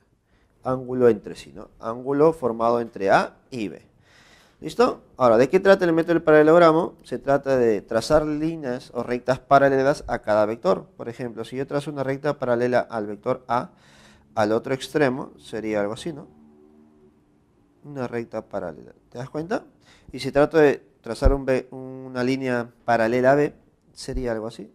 Ángulo entre sí, ¿no? Ángulo formado entre A y B. ¿Listo? Ahora, ¿de qué trata el método del paralelogramo? Se trata de trazar líneas o rectas paralelas a cada vector. Por ejemplo, si yo trazo una recta paralela al vector A, al otro extremo, sería algo así, ¿no? Una recta paralela. ¿Te das cuenta? Y si trato de trazar una línea paralela a B, sería algo así.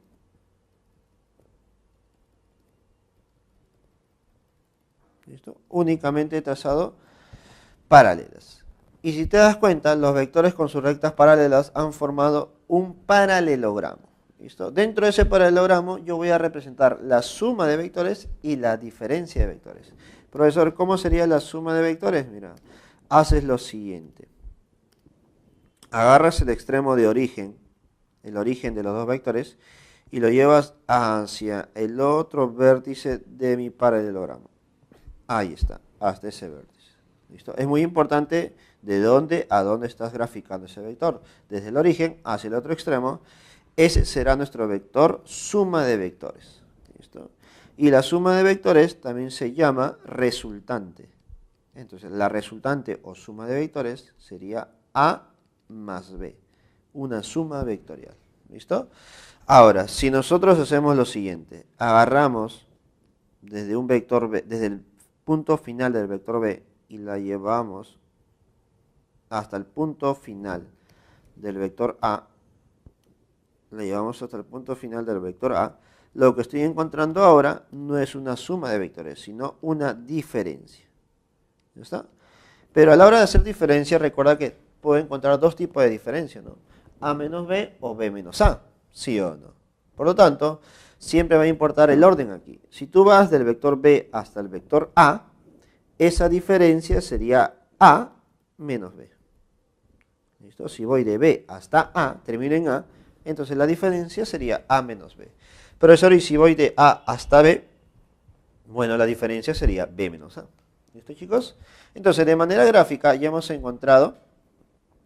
¿Listo? Únicamente he trazado paralelas. Y si te das cuenta, los vectores con sus rectas paralelas han formado un paralelogramo. ¿Listo? Dentro de ese paralelogramo yo voy a representar la suma de vectores y la diferencia de vectores. Profesor, ¿cómo sería la suma de vectores? Mira, haces lo siguiente. Agarras el extremo de origen, el origen de los dos vectores, y lo llevas hacia el otro vértice de mi paralelogramo. Ahí está, hasta ese vértice. ¿Listo? Es muy importante de dónde a dónde estás graficando ese vector. Desde el origen hacia el otro extremo, ese será nuestro vector suma de vectores. ¿Listo? Y la suma de vectores también se llama resultante. Entonces, la resultante o suma de vectores sería A más B, una suma vectorial. ¿Listo? Ahora, si nosotros hacemos lo siguiente, agarramos desde un vector B, desde el punto final del vector B y la llevamos hasta el punto final del vector A, la llevamos hasta el punto final del vector A, lo que estoy encontrando ahora no es una suma de vectores, sino una diferencia. ¿Ya está? Pero a la hora de hacer diferencia, recuerda que puedo encontrar dos tipos de diferencia, ¿no? A menos B o B menos A, ¿sí o no? Por lo tanto, siempre va a importar el orden aquí. Si tú vas del vector B hasta el vector A, esa diferencia sería A menos B. ¿Listo? Si voy de B hasta A, termino en A, entonces la diferencia sería A menos B. Profesor, y si voy de A hasta B, bueno, la diferencia sería B menos A. ¿Listo, chicos? Entonces, de manera gráfica ya hemos encontrado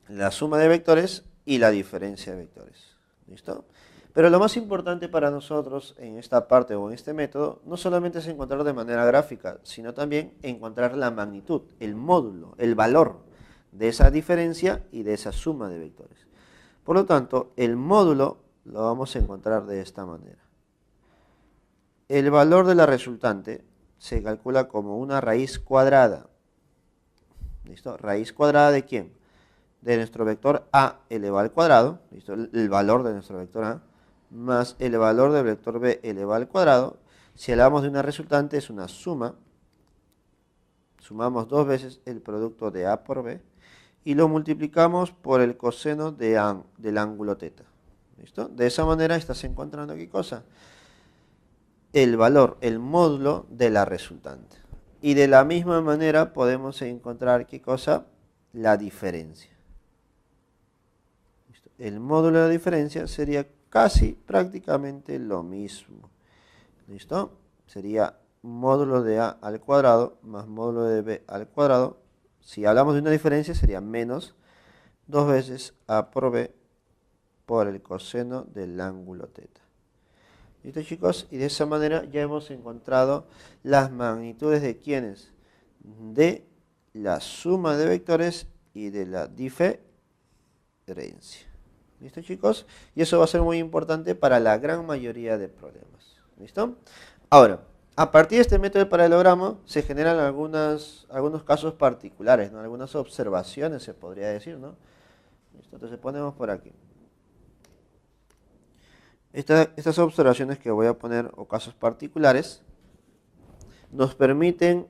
la suma de vectores y la diferencia de vectores. ¿Listo? Pero lo más importante para nosotros en esta parte o en este método no solamente es encontrar de manera gráfica, sino también encontrar la magnitud, el módulo, el valor de esa diferencia y de esa suma de vectores. Por lo tanto, el módulo lo vamos a encontrar de esta manera. El valor de la resultante se calcula como una raíz cuadrada. ¿Listo? ¿Raíz cuadrada de quién? De nuestro vector A elevado al cuadrado, ¿listo? El valor de nuestro vector A, más el valor del vector B elevado al cuadrado. Si hablamos de una resultante, es una suma. Sumamos dos veces el producto de A por B y lo multiplicamos por el coseno del ángulo teta. ¿Listo? De esa manera estás encontrando ¿qué cosa? El valor, el módulo de la resultante. Y de la misma manera podemos encontrar ¿qué cosa? La diferencia. ¿Listo? El módulo de la diferencia sería casi prácticamente lo mismo. ¿Listo? Sería módulo de A al cuadrado más módulo de B al cuadrado. Si hablamos de una diferencia sería menos 2 veces A por B por el coseno del ángulo teta. ¿Listo, chicos? Y de esa manera ya hemos encontrado las magnitudes de quiénes, de la suma de vectores y de la diferencia. ¿Listo, chicos? Y eso va a ser muy importante para la gran mayoría de problemas. ¿Listo? Ahora, a partir de este método de paralelogramo se generan algunos casos particulares, ¿no? Algunas observaciones se podría decir, ¿no? ¿Listo? Entonces ponemos por aquí. Estas observaciones que voy a poner, o casos particulares, nos permiten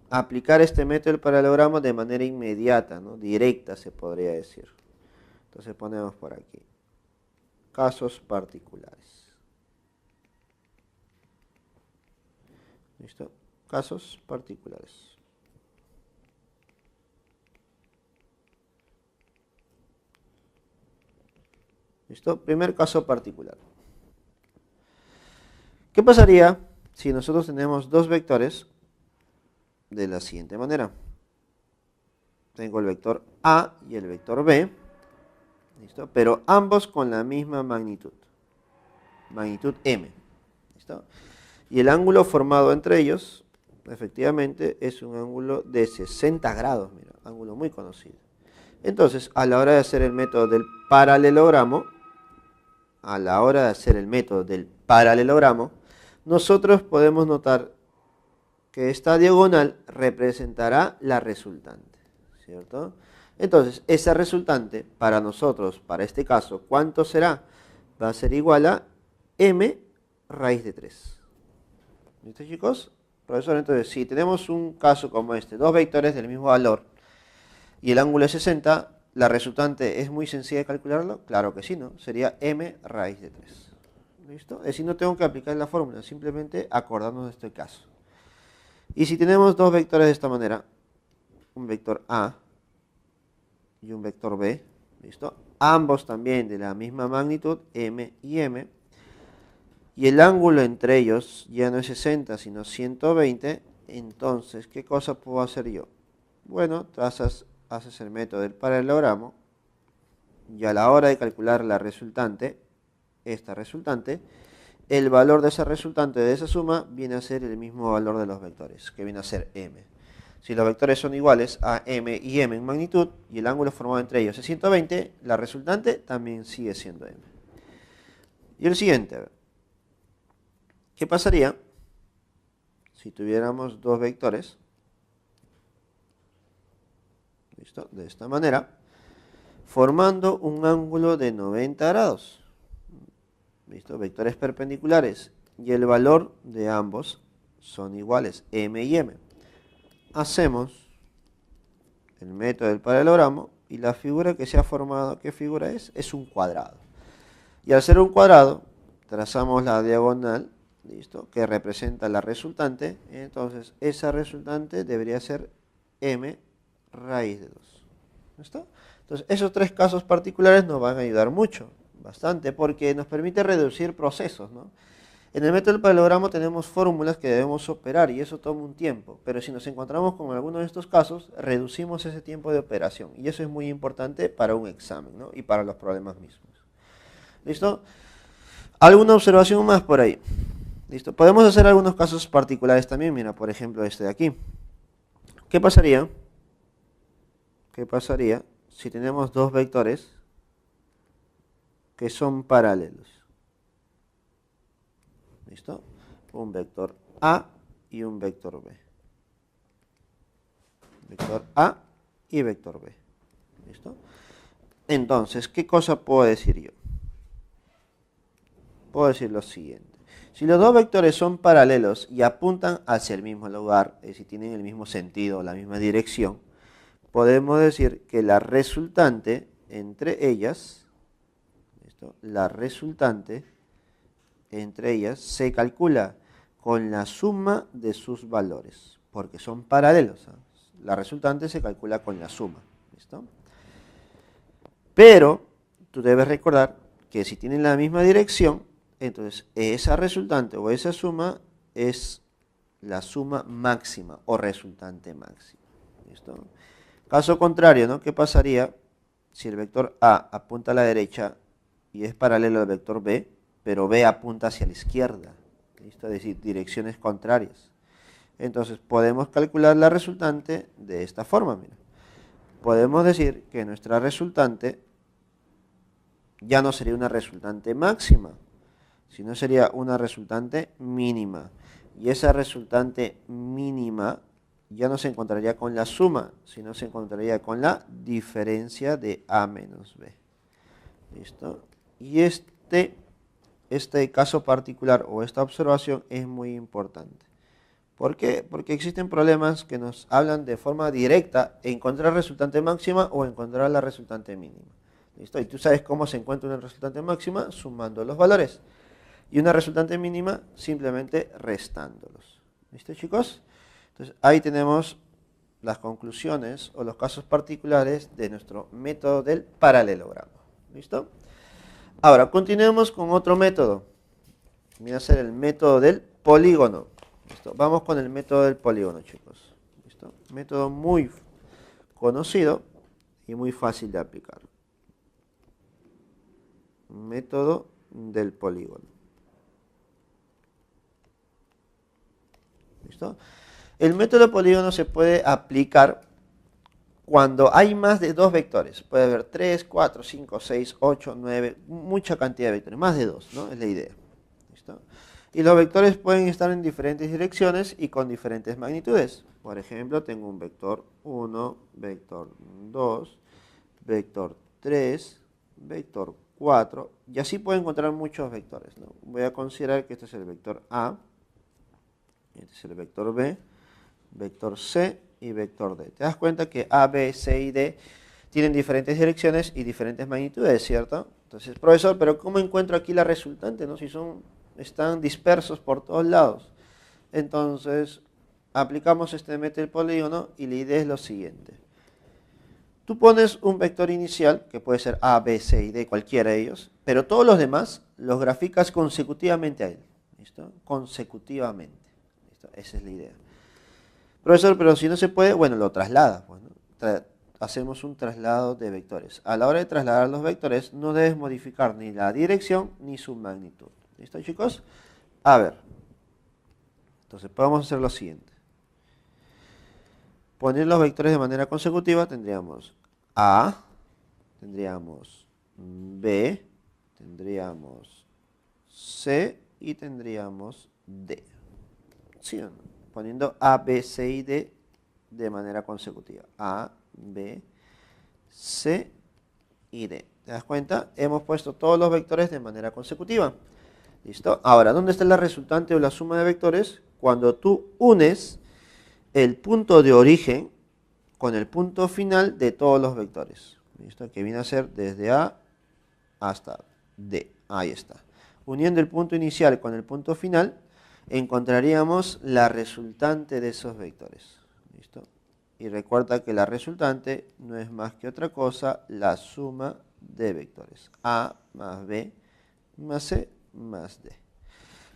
aplicar este método del paralelogramo de manera inmediata, ¿no? Directa se podría decir. Entonces ponemos por aquí, casos particulares. ¿Listo? Casos particulares. ¿Listo? Primer caso particular. ¿Qué pasaría si nosotros tenemos dos vectores de la siguiente manera? tengo el vector A y el vector B, ¿listo? Pero ambos con la misma magnitud M, ¿listo? Y el ángulo formado entre ellos, efectivamente, es un ángulo de 60 grados, mira, ángulo muy conocido. Entonces, a la hora de hacer el método del paralelogramo, nosotros podemos notar que esta diagonal representará la resultante, ¿cierto? Entonces, esa resultante para nosotros, para este caso, ¿cuánto será? Va a ser igual a m raíz de 3. ¿Listo, chicos? Profesor, entonces, si tenemos un caso como este, dos vectores del mismo valor y el ángulo es 60, ¿la resultante es muy sencilla de calcularlo? Claro que sí, ¿no? Sería m raíz de 3. ¿Listo? Es decir, no tengo que aplicar la fórmula, simplemente acordarnos de este caso. Y si tenemos dos vectores de esta manera, un vector A y un vector B, ¿listo? Ambos también de la misma magnitud, M y M, y el ángulo entre ellos ya no es 60, sino 120, entonces, ¿qué cosa puedo hacer yo? Bueno, haces el método del paralelogramo, y a la hora de calcular la resultante, esta resultante, el valor de esa resultante de esa suma viene a ser el mismo valor de los vectores, que viene a ser m. Si los vectores son iguales a m y m en magnitud, y el ángulo formado entre ellos es 120, la resultante también sigue siendo m. Y el siguiente, a ver. ¿Qué pasaría si tuviéramos dos vectores? ¿Listo? De esta manera, formando un ángulo de 90 grados. ¿Listo? Vectores perpendiculares y el valor de ambos son iguales, m y m. Hacemos el método del paralelogramo y la figura que se ha formado, ¿qué figura es? Es un cuadrado. Y al ser un cuadrado, trazamos la diagonal, ¿listo? Que representa la resultante. Entonces, esa resultante debería ser m raíz de 2. ¿Listo? Entonces, esos tres casos particulares nos van a ayudar mucho. Bastante, porque nos permite reducir procesos, ¿no? En el método del paralelogramo tenemos fórmulas que debemos operar y eso toma un tiempo, pero si nos encontramos con alguno de estos casos, reducimos ese tiempo de operación y eso es muy importante para un examen, ¿no? Y para los problemas mismos. ¿Listo? ¿Alguna observación más por ahí? ¿Listo? Podemos hacer algunos casos particulares también, mira, por ejemplo este de aquí. ¿Qué pasaría? ¿Qué pasaría si tenemos dos vectores que son paralelos? ¿Listo? Un vector A y un vector B. Vector A y vector B. ¿Listo? Entonces, ¿qué cosa puedo decir yo? Puedo decir lo siguiente. Si los dos vectores son paralelos y apuntan hacia el mismo lugar, es decir, tienen el mismo sentido, la misma dirección, podemos decir que la resultante entre ellas, ¿listo? La resultante entre ellas se calcula con la suma de sus valores, porque son paralelos, ¿sabes? La resultante se calcula con la suma, ¿listo? Pero tú debes recordar que si tienen la misma dirección, entonces esa resultante o esa suma es la suma máxima o resultante máxima, ¿listo? Caso contrario, ¿no? ¿Qué pasaría si el vector A apunta a la derecha y es paralelo al vector B, pero B apunta hacia la izquierda? ¿Listo? Es decir, direcciones contrarias. Entonces podemos calcular la resultante de esta forma. Mira. Podemos decir que nuestra resultante ya no sería una resultante máxima, sino sería una resultante mínima. Y esa resultante mínima ya no se encontraría con la suma, sino se encontraría con la diferencia de A menos B. ¿Listo? Y este caso particular o esta observación es muy importante. ¿Por qué? Porque existen problemas que nos hablan de forma directa encontrar resultante máxima o encontrar la resultante mínima. ¿Listo? Y tú sabes cómo se encuentra una resultante máxima sumando los valores. Y una resultante mínima simplemente restándolos. ¿Listo, chicos? Entonces ahí tenemos las conclusiones o los casos particulares de nuestro método del paralelogramo. ¿Listo? Ahora, continuemos con otro método. Voy a hacer el método del polígono. ¿Listo? Vamos con el método del polígono, chicos. ¿Listo? Método muy conocido y muy fácil de aplicar. Método del polígono. ¿Listo? El método de polígono se puede aplicar cuando hay más de dos vectores. Puede haber 3, 4, 5, 6, 8, 9, mucha cantidad de vectores, más de dos, ¿no? Es la idea. ¿Listo? Y los vectores pueden estar en diferentes direcciones y con diferentes magnitudes. Por ejemplo, tengo un vector 1, vector 2, vector 3, vector 4, y así puedo encontrar muchos vectores, ¿no? Voy a considerar que este es el vector A, este es el vector B, vector C y vector D. Te das cuenta que A, B, C y D tienen diferentes direcciones y diferentes magnitudes, ¿cierto? Entonces, profesor, pero ¿cómo encuentro aquí la resultante, no? Si están dispersos por todos lados. Entonces, aplicamos este método del polígono y la idea es lo siguiente. Tú pones un vector inicial, que puede ser A, B, C y D, cualquiera de ellos, pero todos los demás los graficas consecutivamente a él. ¿Listo? Consecutivamente. ¿Listo? Esa es la idea. Profesor, pero si no se puede, bueno, lo traslada. Pues, ¿no? Hacemos un traslado de vectores. A la hora de trasladar los vectores, no debes modificar ni la dirección ni su magnitud. ¿Listo, chicos? A ver. Entonces, podemos hacer lo siguiente. Poner los vectores de manera consecutiva, tendríamos A, tendríamos B, tendríamos C y tendríamos D. ¿Sí o no? Poniendo A, B, C y D de manera consecutiva. A, B, C y D. ¿Te das cuenta? Hemos puesto todos los vectores de manera consecutiva. ¿Listo? Ahora, ¿dónde está la resultante o la suma de vectores? Cuando tú unes el punto de origen con el punto final de todos los vectores. ¿Listo? Que viene a ser desde A hasta D. Ahí está. Uniendo el punto inicial con el punto final, encontraríamos la resultante de esos vectores. ¿Listo? Y recuerda que la resultante no es más que otra cosa, la suma de vectores. A más B más C más D.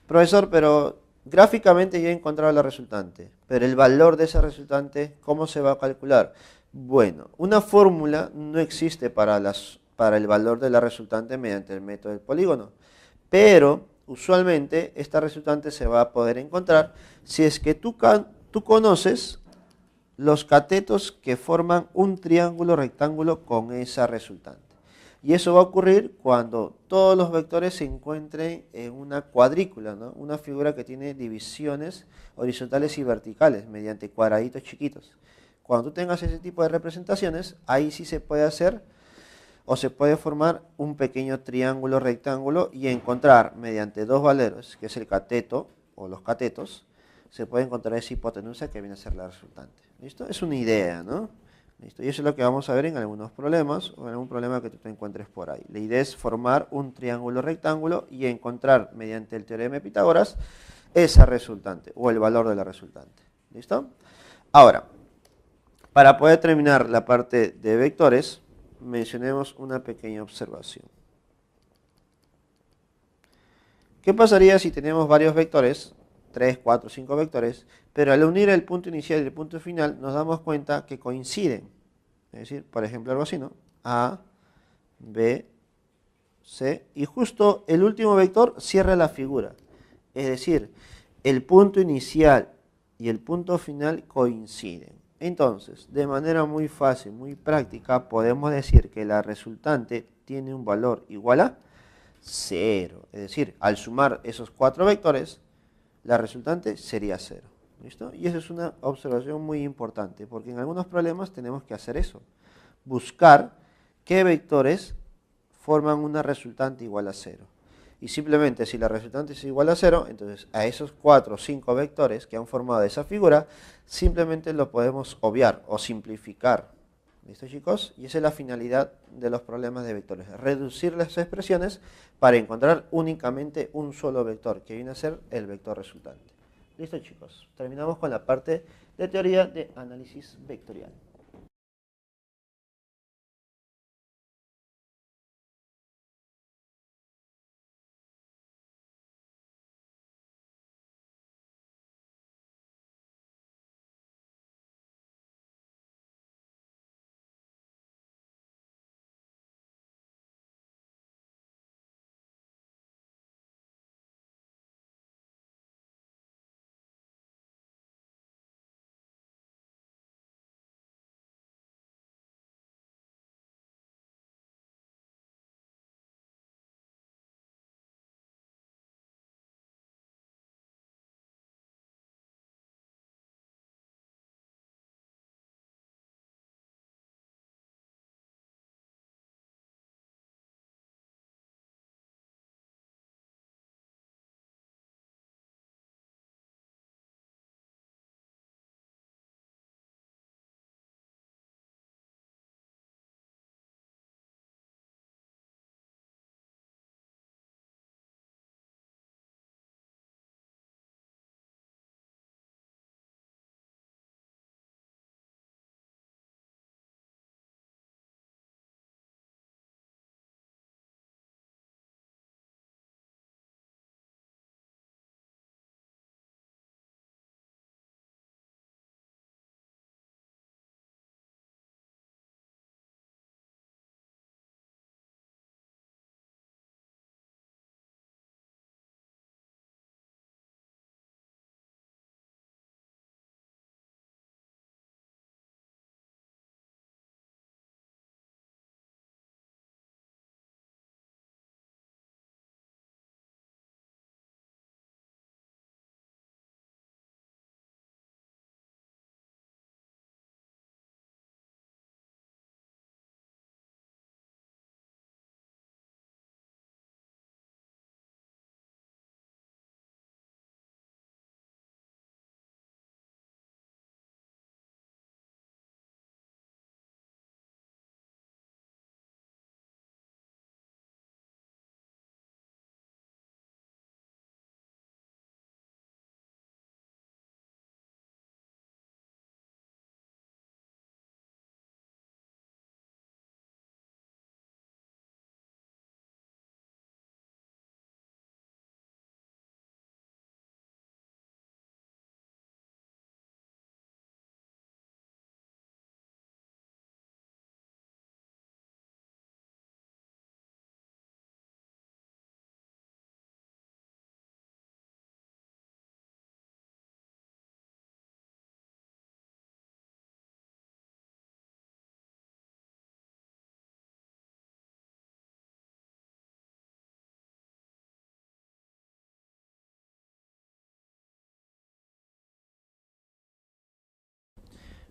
Profesor, pero gráficamente ya he encontrado la resultante, pero el valor de esa resultante, ¿cómo se va a calcular? Bueno, una fórmula no existe para el valor de la resultante mediante el método del polígono, pero usualmente esta resultante se va a poder encontrar si es que tú conoces los catetos que forman un triángulo rectángulo con esa resultante. Y eso va a ocurrir cuando todos los vectores se encuentren en una cuadrícula, ¿no? Una figura que tiene divisiones horizontales y verticales mediante cuadraditos chiquitos. Cuando tú tengas ese tipo de representaciones, ahí sí se puede hacer o se puede formar un pequeño triángulo rectángulo y encontrar mediante dos valeros, que es el cateto o los catetos, se puede encontrar esa hipotenusa que viene a ser la resultante. ¿Listo? Es una idea, ¿no? ¿Listo? Y eso es lo que vamos a ver en algunos problemas o en algún problema que tú te encuentres por ahí. La idea es formar un triángulo rectángulo y encontrar mediante el teorema de Pitágoras esa resultante o el valor de la resultante. ¿Listo? Ahora, para poder terminar la parte de vectores, mencionemos una pequeña observación. ¿Qué pasaría si tenemos varios vectores, 3, 4, 5 vectores, pero al unir el punto inicial y el punto final nos damos cuenta que coinciden? Es decir, por ejemplo, algo así, ¿no? A, B, C, y justo el último vector cierra la figura. Es decir, el punto inicial y el punto final coinciden. Entonces, de manera muy fácil, muy práctica, podemos decir que la resultante tiene un valor igual a 0. Es decir, al sumar esos cuatro vectores, la resultante sería 0. ¿Listo? Y esa es una observación muy importante, porque en algunos problemas tenemos que hacer eso. Buscar qué vectores forman una resultante igual a 0. Y simplemente si la resultante es igual a 0, entonces a esos 4 o 5 vectores que han formado esa figura, simplemente lo podemos obviar o simplificar. ¿Listo, chicos? Y esa es la finalidad de los problemas de vectores, reducir las expresiones para encontrar únicamente un solo vector, que viene a ser el vector resultante. ¿Listo, chicos? Terminamos con la parte de teoría de análisis vectorial.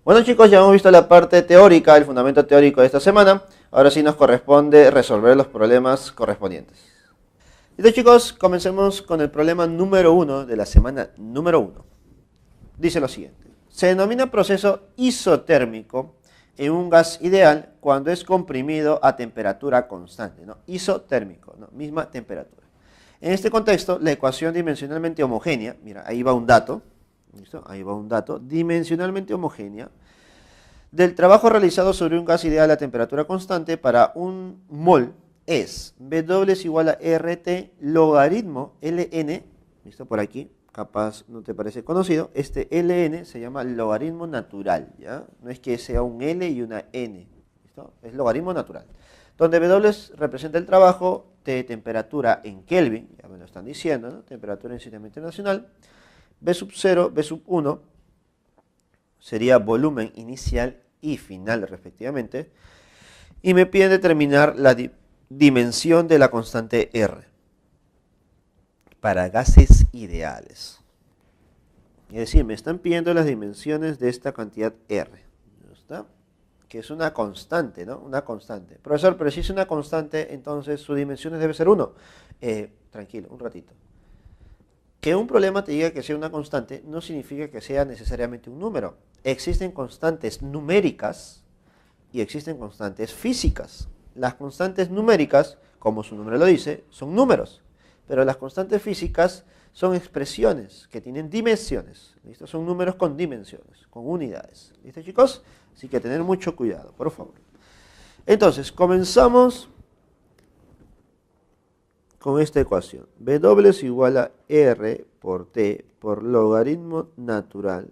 Bueno chicos, ya hemos visto la parte teórica, el fundamento teórico de esta semana. Ahora sí nos corresponde resolver los problemas correspondientes. Listo chicos, comencemos con el problema número 1 de la semana número 1. Dice lo siguiente. Se denomina proceso isotérmico en un gas ideal cuando es comprimido a temperatura constante, ¿no? Isotérmico, ¿no? Misma temperatura. En este contexto, la ecuación dimensionalmente homogénea, mira, ahí va un dato, ¿listo? Ahí va un dato, dimensionalmente homogénea, del trabajo realizado sobre un gas ideal a temperatura constante para un mol es W es igual a RT logaritmo Ln, ¿listo? Por aquí, capaz no te parece conocido, este Ln se llama logaritmo natural, ¿ya? No es que sea un L y una N, ¿listo? Es logaritmo natural. Donde W representa el trabajo de temperatura en Kelvin, ya me lo están diciendo, ¿no? Temperatura en sistema internacional. B sub 0, B sub 1 sería volumen inicial y final respectivamente. Y me piden determinar la dimensión de la constante R para gases ideales. Es decir, me están pidiendo las dimensiones de esta cantidad R. ¿Está? Que es una constante, ¿no? Una constante. Profesor, pero si es una constante, entonces su dimensiones debe ser 1. Tranquilo, un ratito. Que un problema te diga que sea una constante no significa que sea necesariamente un número. Existen constantes numéricas y existen constantes físicas. Las constantes numéricas, como su nombre lo dice, son números. Pero las constantes físicas son expresiones que tienen dimensiones. ¿Listo? Son números con dimensiones, con unidades. ¿Listo, chicos? Así que tener mucho cuidado, por favor. Entonces, comenzamos con esta ecuación. W es igual a R por T por logaritmo natural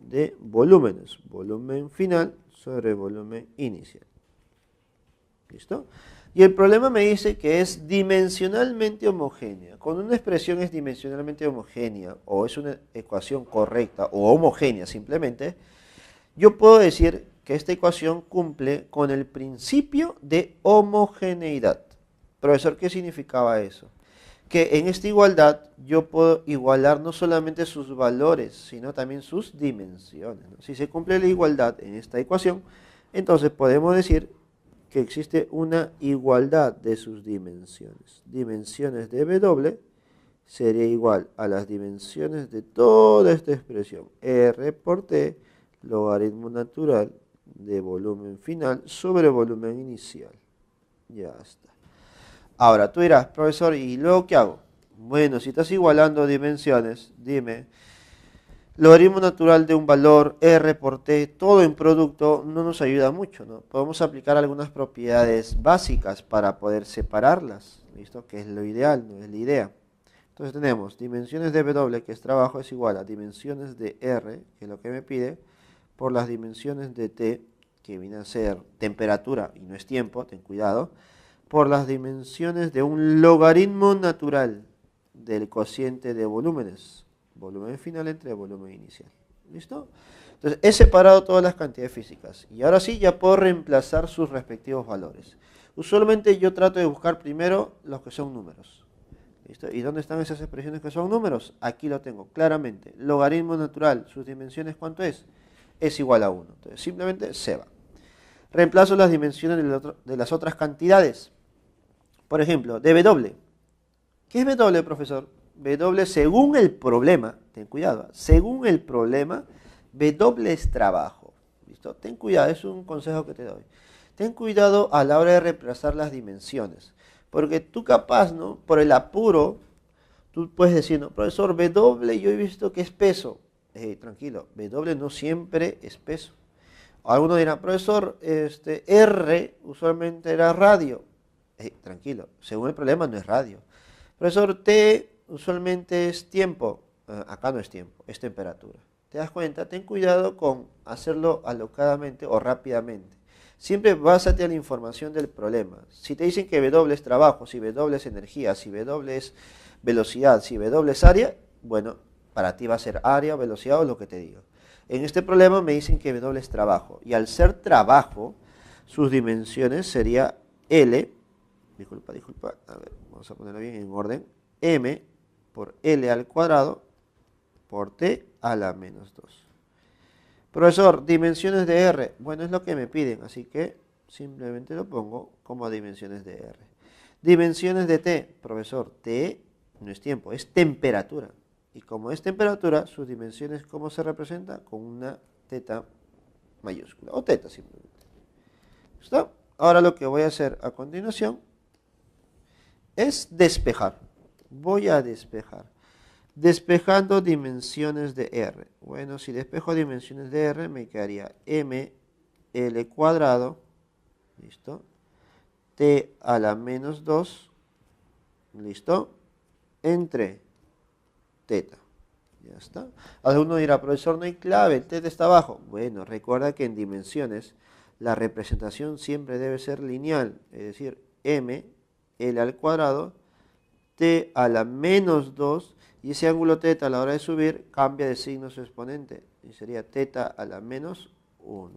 de volúmenes. Volumen final sobre volumen inicial. ¿Listo? Y el problema me dice que es dimensionalmente homogénea. Cuando una expresión es dimensionalmente homogénea, o es una ecuación correcta, o homogénea simplemente, yo puedo decir que esta ecuación cumple con el principio de homogeneidad. Profesor, ¿qué significaba eso? Que en esta igualdad yo puedo igualar no solamente sus valores, sino también sus dimensiones, ¿no? Si se cumple la igualdad en esta ecuación, entonces podemos decir que existe una igualdad de sus dimensiones. Dimensiones de W sería igual a las dimensiones de toda esta expresión. R por T, logaritmo natural de volumen final sobre volumen inicial. Ya está. Ahora, tú dirás, profesor, ¿y luego qué hago? Bueno, si estás igualando dimensiones, dime, logaritmo natural de un valor, R por T, todo en producto, no nos ayuda mucho, ¿no? Podemos aplicar algunas propiedades básicas para poder separarlas, ¿listo? Que es lo ideal, no es la idea. Entonces tenemos dimensiones de W, que es trabajo, es igual a dimensiones de R, que es lo que me pide, por las dimensiones de T, que viene a ser temperatura y no es tiempo, ten cuidado, por las dimensiones de un logaritmo natural del cociente de volúmenes. Volumen final entre volumen inicial. ¿Listo? Entonces he separado todas las cantidades físicas. Y ahora sí ya puedo reemplazar sus respectivos valores. Usualmente yo trato de buscar primero los que son números. ¿Listo? ¿Y dónde están esas expresiones que son números? Aquí lo tengo claramente. Logaritmo natural, sus dimensiones, ¿cuánto es? Es igual a 1. Entonces simplemente se va. Reemplazo las dimensiones de las otras cantidades. Por ejemplo, de W. ¿Qué es W, profesor? W según el problema, ten cuidado, según el problema, W es trabajo. ¿Listo? Ten cuidado, es un consejo que te doy. Ten cuidado a la hora de reemplazar las dimensiones. Porque tú capaz, ¿no? Por el apuro, tú puedes decir, no, profesor, W yo he visto que es peso. Tranquilo, W no siempre es peso. Algunos dirán, profesor, R usualmente era radio. Tranquilo, según el problema no es radio. Profesor, T usualmente es tiempo. Acá no es tiempo, es temperatura. ¿Te das cuenta? Ten cuidado con hacerlo alocadamente o rápidamente. Siempre básate a la información del problema. Si te dicen que W es trabajo, si W es energía, si W es velocidad, si W es área, bueno, para ti va a ser área, velocidad o lo que te diga. En este problema me dicen que W es trabajo. Y al ser trabajo, sus dimensiones sería L, disculpa, a ver, vamos a ponerlo bien en orden, M por L al cuadrado por T a la menos 2. Profesor, dimensiones de R. Bueno, es lo que me piden, así que simplemente lo pongo como dimensiones de R. Dimensiones de T. Profesor, T no es tiempo, es temperatura. Y como es temperatura, sus dimensiones, ¿cómo se representa? Con una teta mayúscula, o teta simplemente. ¿Está? Ahora lo que voy a hacer a continuación es despejar. Voy a despejar. Despejando dimensiones de R. Bueno, si despejo dimensiones de R, me quedaría ml cuadrado, listo, t a la menos 2, listo, entre teta. Ya está. Alguno dirá, profesor, no hay clave, el teta está abajo. Bueno, recuerda que en dimensiones la representación siempre debe ser lineal, es decir, m, l al cuadrado, t a la menos 2, y ese ángulo teta a la hora de subir cambia de signo su exponente, y sería teta a la menos 1.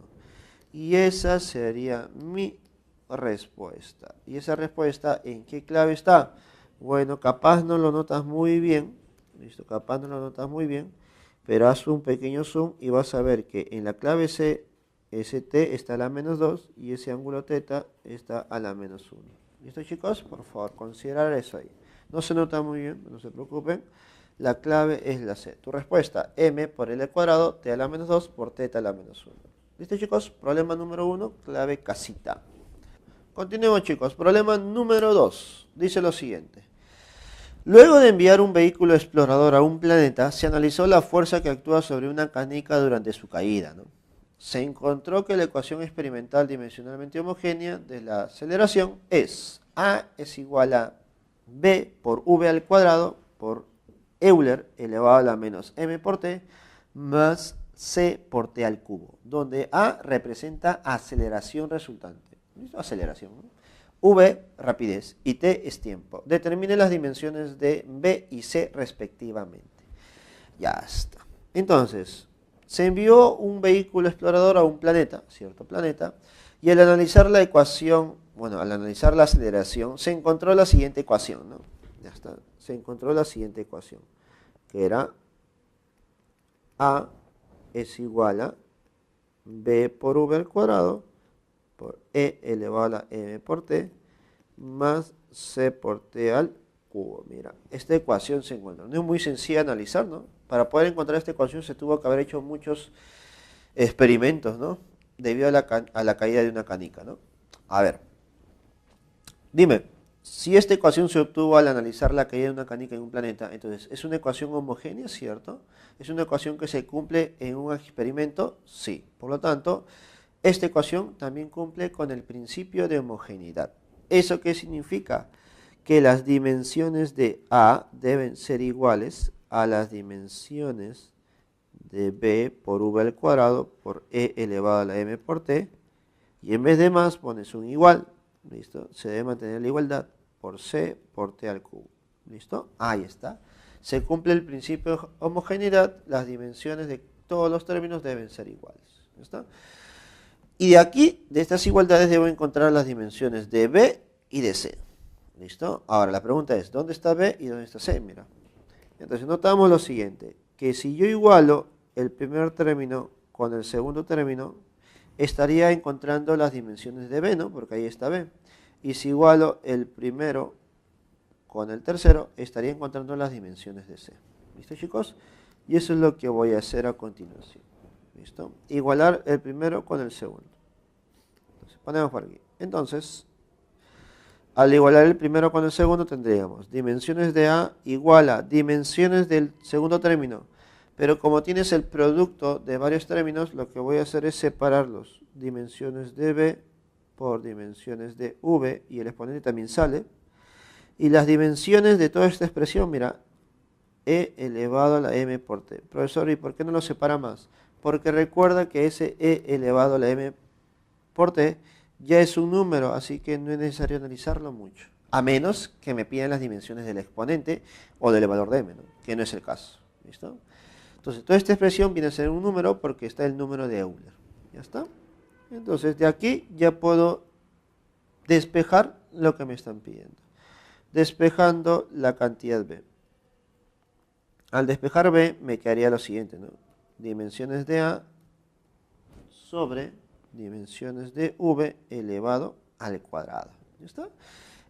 Y esa sería mi respuesta. ¿Y esa respuesta en qué clave está? Bueno, capaz no lo notas muy bien, listo, capaz no lo notas muy bien, pero haz un pequeño zoom y vas a ver que en la clave C, ese t está a la menos 2 y ese ángulo teta está a la menos 1. ¿Listo, chicos? Por favor, considerar eso ahí. No se nota muy bien, no se preocupen. La clave es la C. Tu respuesta, m por l cuadrado, t a la menos 2 por teta a la menos 1. ¿Listo, chicos? Problema número 1, clave casita. Continuemos, chicos. Problema número 2. Dice lo siguiente. Luego de enviar un vehículo explorador a un planeta, se analizó la fuerza que actúa sobre una canica durante su caída, ¿no? Se encontró que la ecuación experimental dimensionalmente homogénea de la aceleración es A es igual a B por V al cuadrado por Euler elevado a la menos M por T más C por T al cubo, donde A representa aceleración resultante. ¿Listo? Aceleración, ¿no? V, rapidez, y T es tiempo. Determine las dimensiones de B y C respectivamente. Ya está. Entonces, se envió un vehículo explorador a un planeta, cierto planeta, y al analizar la ecuación, bueno, al analizar la aceleración, se encontró la siguiente ecuación, ¿no? Ya está. Se encontró la siguiente ecuación, que era A es igual a B por V al cuadrado por E elevado a la M por T más C por T al cubo. Mira, esta ecuación se encuentra. No es muy sencilla de analizar, ¿no? Para poder encontrar esta ecuación se tuvo que haber hecho muchos experimentos, ¿no? Debido a la caída de una canica, ¿no? A ver, dime, si esta ecuación se obtuvo al analizar la caída de una canica en un planeta, entonces, ¿es una ecuación homogénea, cierto? ¿Es una ecuación que se cumple en un experimento? Sí. Por lo tanto, esta ecuación también cumple con el principio de homogeneidad. ¿Eso qué significa? Que las dimensiones de A deben ser iguales a las dimensiones de B por V al cuadrado por E elevado a la M por T, y en vez de más pones un igual, ¿listo? Se debe mantener la igualdad por C por T al cubo, ¿listo? Ahí está. Se cumple el principio de homogeneidad, las dimensiones de todos los términos deben ser iguales, ¿listo? Y de aquí, de estas igualdades, debo encontrar las dimensiones de B y de C. ¿Listo? Ahora, la pregunta es, ¿dónde está B y dónde está C? Mira. Entonces, notamos lo siguiente, que si yo igualo el primer término con el segundo término, estaría encontrando las dimensiones de B, ¿no? Porque ahí está B. Y si igualo el primero con el tercero, estaría encontrando las dimensiones de C. ¿Listo, chicos? Y eso es lo que voy a hacer a continuación. ¿Listo? Igualar el primero con el segundo. Entonces, ponemos por aquí. Entonces, al igualar el primero con el segundo tendríamos dimensiones de A igual a dimensiones del segundo término. Pero como tienes el producto de varios términos, lo que voy a hacer es separarlos. Dimensiones de B por dimensiones de V, y el exponente también sale. Y las dimensiones de toda esta expresión, mira, E elevado a la M por T. Profesor, ¿y por qué no lo separa más? Porque recuerda que ese E elevado a la M por T ya es un número, así que no es necesario analizarlo mucho. A menos que me pidan las dimensiones del exponente o del valor de M, ¿no? Que no es el caso. ¿Listo? Entonces, toda esta expresión viene a ser un número porque está el número de Euler. ¿Ya está? Entonces, de aquí ya puedo despejar lo que me están pidiendo. Despejando la cantidad B. Al despejar B me quedaría lo siguiente, ¿no? Dimensiones de A sobre dimensiones de v elevado al cuadrado. ¿Listo?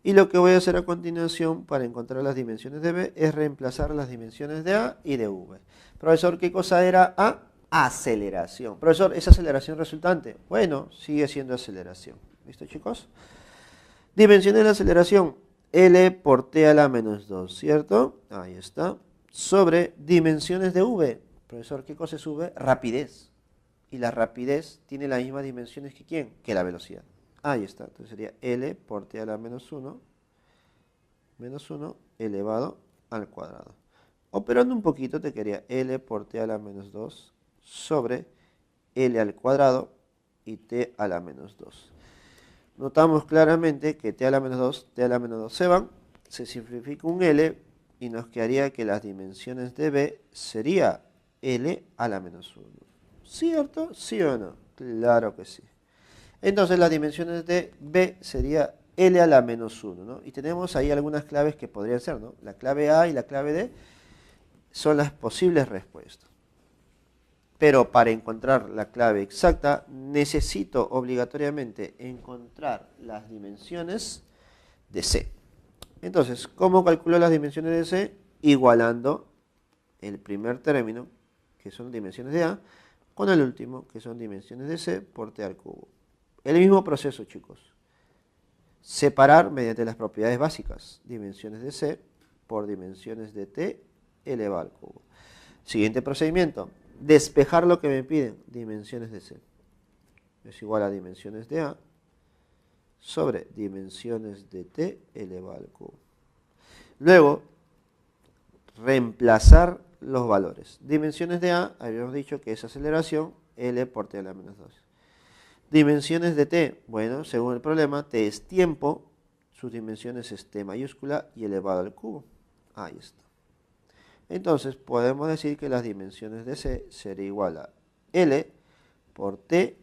Y lo que voy a hacer a continuación para encontrar las dimensiones de v es reemplazar las dimensiones de a y de v. Profesor, ¿qué cosa era a? Aceleración. Profesor, ¿es aceleración resultante? Bueno, sigue siendo aceleración. ¿Listo, chicos? Dimensiones de la aceleración, L por t a la menos 2, ¿cierto? Ahí está. Sobre dimensiones de v. Profesor, ¿qué cosa es v? Rapidez. Y la rapidez tiene las mismas dimensiones que ¿quién? Que la velocidad. Ahí está. Entonces sería L por t a la menos 1 elevado al cuadrado. Operando un poquito te quedaría L por t a la menos 2 sobre L al cuadrado y t a la menos 2. Notamos claramente que t a la menos 2, t a la menos 2 se van, se simplifica un L y nos quedaría que las dimensiones de b sería L a la menos 1. ¿Cierto? ¿Sí o no? Claro que sí. Entonces las dimensiones de b sería L a la menos 1, ¿no? Y tenemos ahí algunas claves que podrían ser, ¿no? La clave A y la clave D son las posibles respuestas. Pero para encontrar la clave exacta, necesito obligatoriamente encontrar las dimensiones de C. Entonces, ¿cómo calculo las dimensiones de C? Igualando el primer término, que son dimensiones de A, con el último, que son dimensiones de C por T al cubo. El mismo proceso, chicos. Separar mediante las propiedades básicas, dimensiones de C por dimensiones de T elevado al cubo. Siguiente procedimiento. Despejar lo que me piden, dimensiones de C. Es igual a dimensiones de A sobre dimensiones de T elevado al cubo. Luego, reemplazar los valores. Dimensiones de A, habíamos dicho que es aceleración, L por T a la menos 2. Dimensiones de T, bueno, según el problema, T es tiempo, sus dimensiones es T mayúscula y elevado al cubo. Ahí está. Entonces podemos decir que las dimensiones de C sería igual a L por T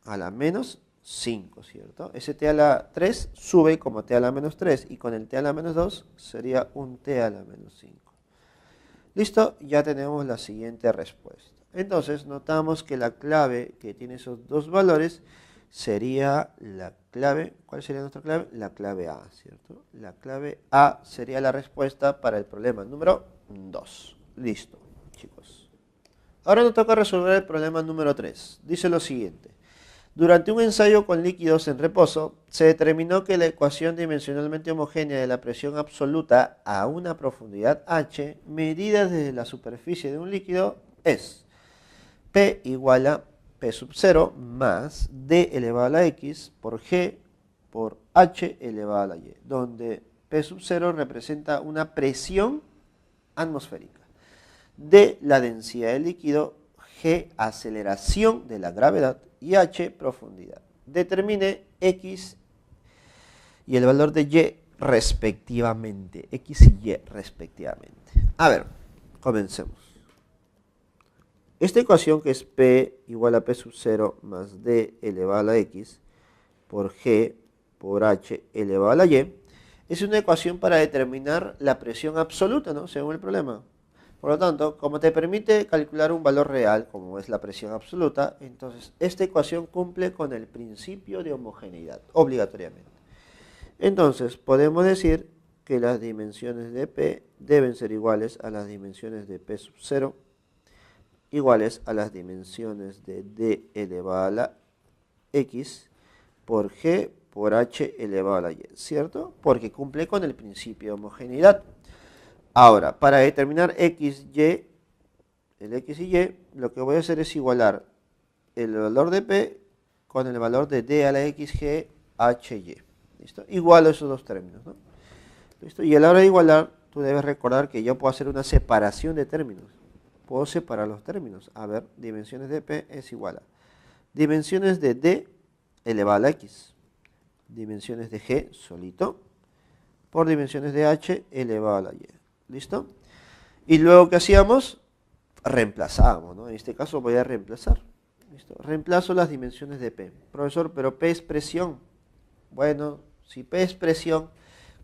a la menos 5, ¿cierto? Ese T a la 3 sube como T a la menos 3 y con el T a la menos 2 sería un T a la menos 5. Listo, ya tenemos la siguiente respuesta. Entonces notamos que la clave que tiene esos dos valores sería la clave, ¿cuál sería nuestra clave? La clave A, ¿cierto? La clave A sería la respuesta para el problema número 2. Listo, chicos. Ahora nos toca resolver el problema número 3. Dice lo siguiente. Durante un ensayo con líquidos en reposo, se determinó que la ecuación dimensionalmente homogénea de la presión absoluta a una profundidad h, medida desde la superficie de un líquido, es P igual a P sub 0 más D elevado a la X por G por H elevado a la Y, donde P sub 0 representa una presión atmosférica, D la densidad del líquido, G aceleración de la gravedad y H profundidad. Determine X y el valor de Y respectivamente, X y Y respectivamente. A ver, comencemos. Esta ecuación que es P igual a P sub 0 más D elevado a la X por G por H elevado a la Y es una ecuación para determinar la presión absoluta, ¿no? Según el problema. Por lo tanto, como te permite calcular un valor real, como es la presión absoluta, entonces esta ecuación cumple con el principio de homogeneidad, obligatoriamente. Entonces, podemos decir que las dimensiones de P deben ser iguales a las dimensiones de P sub 0, iguales a las dimensiones de D elevado a la X por G por H elevado a la Y, ¿cierto? Porque cumple con el principio de homogeneidad. Ahora, para determinar X, Y, el X y Y, lo que voy a hacer es igualar el valor de P con el valor de D a la X, G, H, Y. ¿Listo? Igualo esos dos términos, ¿no? ¿Listo? Y a la hora de igualar, tú debes recordar que yo puedo hacer una separación de términos. Puedo separar los términos. A ver, dimensiones de P es igual a dimensiones de D elevado a la X, dimensiones de G solito, por dimensiones de H elevado a la Y. ¿Listo? Y luego, ¿qué hacíamos? Reemplazábamos, ¿no? En este caso voy a reemplazar. ¿Listo? Reemplazo las dimensiones de P. Profesor, pero P es presión. Bueno, si P es presión,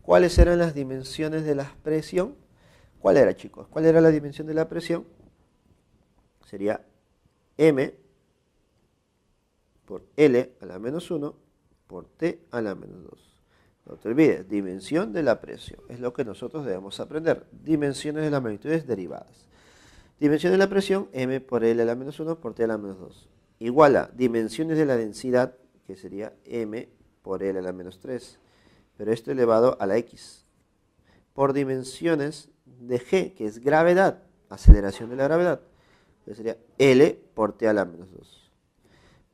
¿cuáles eran las dimensiones de la presión? ¿Cuál era, chicos? ¿Cuál era la dimensión de la presión? Sería M por L a la menos 1 por T a la menos 2. No te olvides, dimensión de la presión. Es lo que nosotros debemos aprender. Dimensiones de las magnitudes derivadas. Dimensión de la presión, M por L a la menos 1 por T a la menos 2. Igual a dimensiones de la densidad, que sería M por L a la menos 3. Pero esto elevado a la X. Por dimensiones de G, que es gravedad, aceleración de la gravedad, que sería L por T a la menos 2.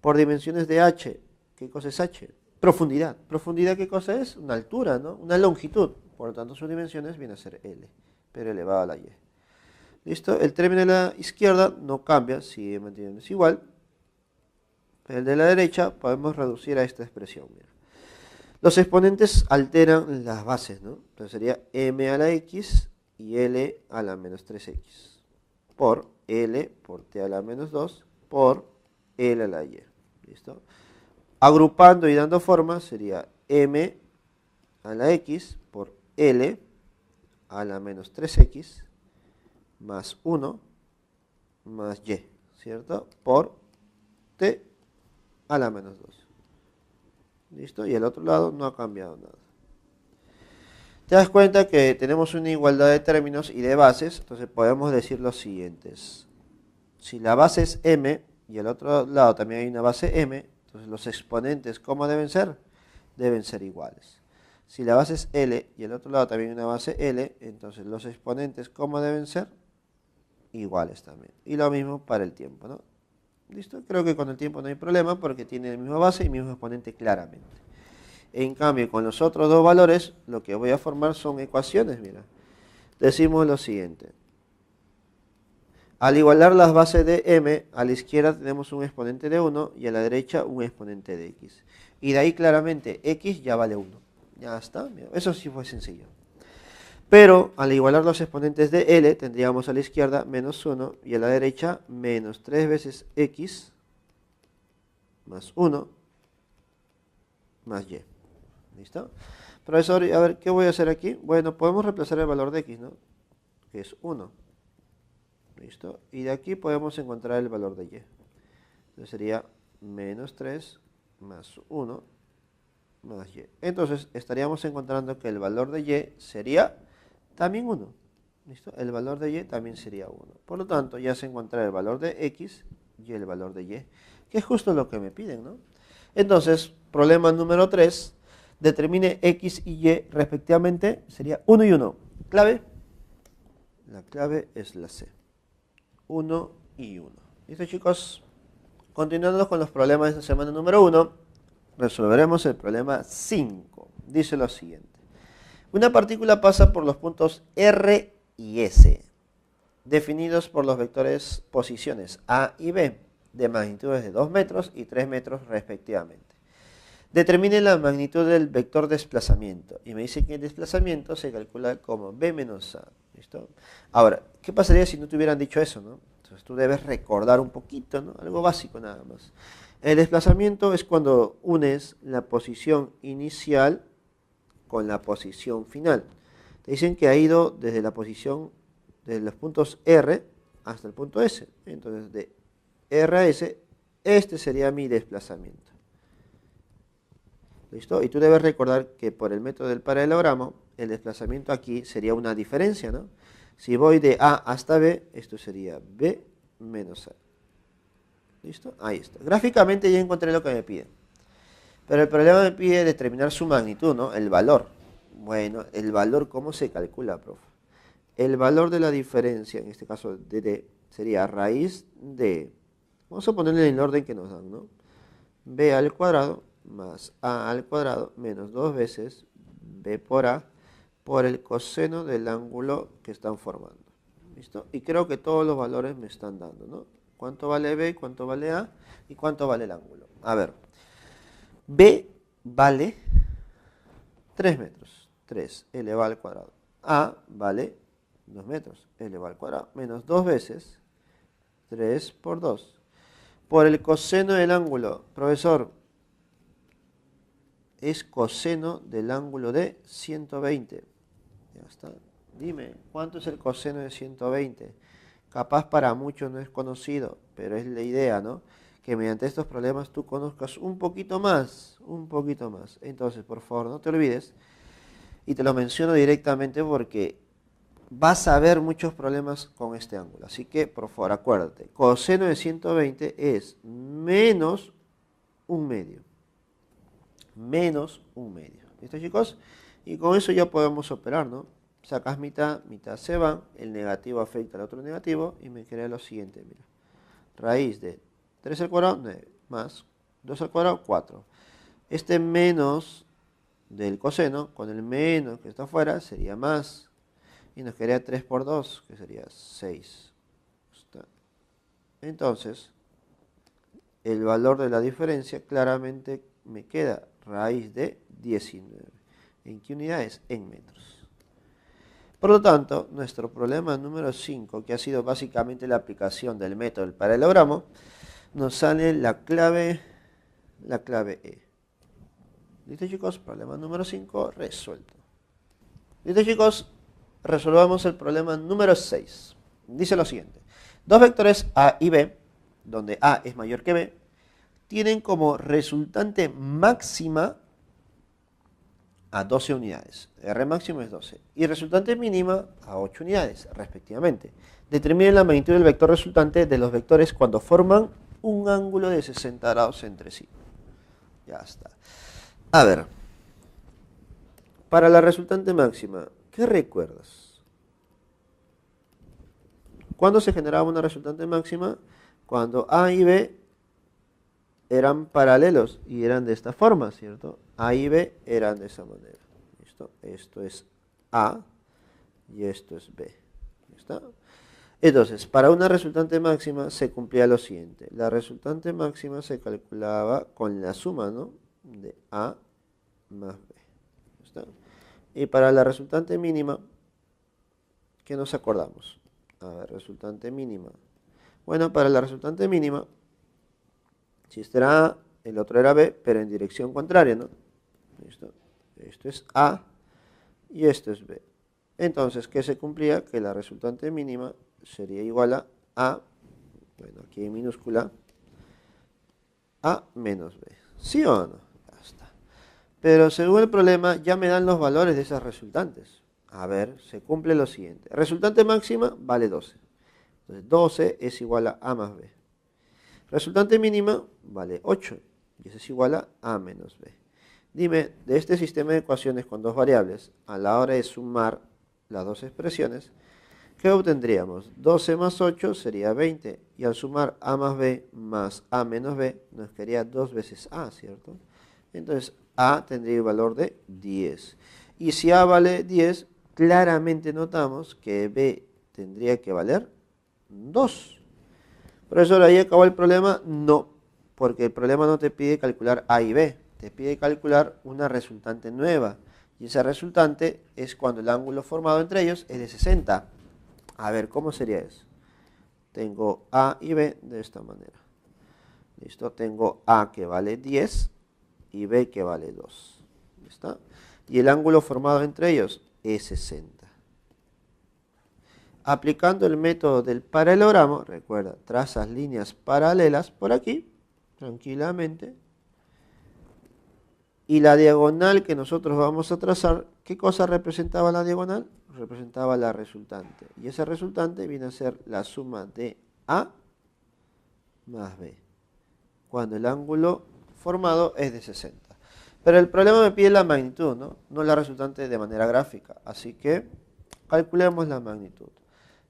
Por dimensiones de H, ¿qué cosa es H? Profundidad. ¿Profundidad qué cosa es? Una altura, ¿no? Una longitud. Por lo tanto, sus dimensiones viene a ser L, pero elevado a la Y. ¿Listo? El término de la izquierda no cambia, sigue manteniéndose igual. El de la derecha podemos reducir a esta expresión. Mira. Los exponentes alteran las bases, ¿no? Entonces sería m a la x y l a la menos 3x por l por t a la menos 2 por l a la y. ¿Listo? Agrupando y dando forma sería m a la x por l a la menos 3x más 1 más y, ¿cierto? Por t a la menos 2. ¿Listo? Y el otro lado no ha cambiado nada. Te das cuenta que tenemos una igualdad de términos y de bases, entonces podemos decir los siguientes. Si la base es m y al otro lado también hay una base m, entonces los exponentes, ¿cómo deben ser? Deben ser iguales. Si la base es L y al otro lado también hay una base L, entonces los exponentes, ¿cómo deben ser? Iguales también. Y lo mismo para el tiempo, ¿no? ¿Listo? Creo que con el tiempo no hay problema porque tiene la misma base y mismo exponente claramente. En cambio, con los otros dos valores, lo que voy a formar son ecuaciones, mira. Decimos lo siguiente. Al igualar las bases de m, a la izquierda tenemos un exponente de 1 y a la derecha un exponente de x. Y de ahí claramente x ya vale 1. Ya está, mira. Eso sí fue sencillo. Pero al igualar los exponentes de L, tendríamos a la izquierda menos 1 y a la derecha menos 3 veces X más 1 más Y. ¿Listo? Profesor, a ver, ¿qué voy a hacer aquí? Bueno, podemos reemplazar el valor de X, ¿no? Que es 1. ¿Listo? Y de aquí podemos encontrar el valor de Y. Entonces sería menos 3 más 1 más Y. Entonces estaríamos encontrando que el valor de Y sería también 1. ¿Listo? El valor de Y también sería 1. Por lo tanto, ya se encuentra el valor de X y el valor de Y, que es justo lo que me piden, ¿no? Entonces, problema número 3, determine X y Y respectivamente, sería 1 y 1. ¿Clave? La clave es la C. 1 y 1. ¿Listo, chicos? Continuando con los problemas de esta semana número 1, resolveremos el problema 5. Dice lo siguiente. Una partícula pasa por los puntos R y S, definidos por los vectores posiciones A y B, de magnitudes de 2 metros y 3 metros respectivamente. Determine la magnitud del vector desplazamiento. Y me dice que el desplazamiento se calcula como B menos A. ¿Listo? Ahora, ¿qué pasaría si no te hubieran dicho eso, no? Entonces tú debes recordar un poquito, ¿no? Algo básico nada más. El desplazamiento es cuando unes la posición inicial con la posición final. Te dicen que ha ido desde la posición, desde los puntos R hasta el punto S. Entonces, de R a S, este sería mi desplazamiento. ¿Listo? Y tú debes recordar que por el método del paralelogramo, el desplazamiento aquí sería una diferencia, ¿no? Si voy de A hasta B, esto sería B menos A. ¿Listo? Ahí está. Gráficamente ya encontré lo que me piden. Pero el problema me pide determinar su magnitud, ¿no? El valor. Bueno, el valor, ¿cómo se calcula, profe? El valor de la diferencia, en este caso de D, sería raíz de, vamos a ponerle en el orden que nos dan, ¿no? B al cuadrado más A al cuadrado menos 2 veces B por A por el coseno del ángulo que están formando. ¿Listo? Y creo que todos los valores me están dando, ¿no? ¿Cuánto vale B, cuánto vale A y cuánto vale el ángulo? A ver, B vale 3 metros, 3 elevado al cuadrado. A vale 2 metros, elevado al cuadrado, menos 2 veces 3 por 2. Por el coseno del ángulo, profesor, es coseno del ángulo de 120. Ya está. Dime, ¿cuánto es el coseno de 120? Capaz para muchos no es conocido, pero es la idea, ¿no? que mediante estos problemas tú conozcas un poquito más, un poquito más. Entonces, por favor, no te olvides, y te lo menciono directamente porque vas a ver muchos problemas con este ángulo. Así que, por favor, acuérdate, coseno de 120 es menos un medio. Menos un medio. ¿Listo, chicos? Y con eso ya podemos operar, ¿no? Sacas mitad, mitad se van, el negativo afecta al otro negativo y me queda lo siguiente, mira. Raíz de 3 al cuadrado, 9, más 2 al cuadrado, 4. Este menos del coseno, con el menos que está afuera, sería más. Y nos quedaría 3 por 2, que sería 6. Entonces, el valor de la diferencia claramente me queda raíz de 19. ¿En qué unidades? En metros. Por lo tanto, nuestro problema número 5, que ha sido básicamente la aplicación del método del paralelogramo, nos sale la clave E. ¿Listo, chicos? Problema número 5 resuelto. ¿Listo, chicos? Resolvamos el problema número 6. Dice lo siguiente. Dos vectores A y B, donde A es mayor que B, tienen como resultante máxima a 12 unidades. R máximo es 12. Y resultante mínima a 8 unidades, respectivamente. Determinen la magnitud del vector resultante de los vectores cuando forman un ángulo de 60 grados entre sí. Ya está. A ver. Para la resultante máxima, ¿qué recuerdas? ¿Cuándo se generaba una resultante máxima? Cuando A y B eran paralelos y eran de esta forma, ¿cierto? A y B eran de esa manera. ¿Listo? Esto es A y esto es B. ¿Listo? Entonces, para una resultante máxima se cumplía lo siguiente. La resultante máxima se calculaba con la suma, ¿no? De A más B. ¿Listo? Y para la resultante mínima, ¿qué nos acordamos? A ver, resultante mínima. Bueno, para la resultante mínima, si este era A, el otro era B, pero en dirección contraria, ¿no? ¿Listo? Esto es A y esto es B. Entonces, ¿qué se cumplía? Que la resultante mínima sería igual a, bueno, aquí en minúscula, A menos B. ¿Sí o no? Ya está. Pero según el problema, ya me dan los valores de esas resultantes. A ver, se cumple lo siguiente. Resultante máxima vale 12. Entonces, 12 es igual a A más B. Resultante mínima vale 8, y eso es igual a A menos B. Dime, de este sistema de ecuaciones con dos variables, a la hora de sumar las dos expresiones, ¿qué obtendríamos? 12 más 8 sería 20, y al sumar A más B más A menos B, nos quedaría 2 veces A, ¿cierto? Entonces, A tendría el valor de 10. Y si A vale 10, claramente notamos que B tendría que valer 2. Profesor, ¿ahí acabó el problema? No, porque el problema no te pide calcular A y B, te pide calcular una resultante nueva. Y esa resultante es cuando el ángulo formado entre ellos es de 60. A ver, ¿cómo sería eso? Tengo A y B de esta manera. ¿Listo? Tengo A que vale 10 y B que vale 2. ¿Listo? Y el ángulo formado entre ellos es 60. Aplicando el método del paralelogramo, recuerda, trazas líneas paralelas por aquí, tranquilamente. Y la diagonal que nosotros vamos a trazar, ¿qué cosa representaba la diagonal? Representaba la resultante. Y esa resultante viene a ser la suma de A más B, cuando el ángulo formado es de 60. Pero el problema me pide la magnitud, ¿no? No la resultante de manera gráfica. Así que calculemos la magnitud.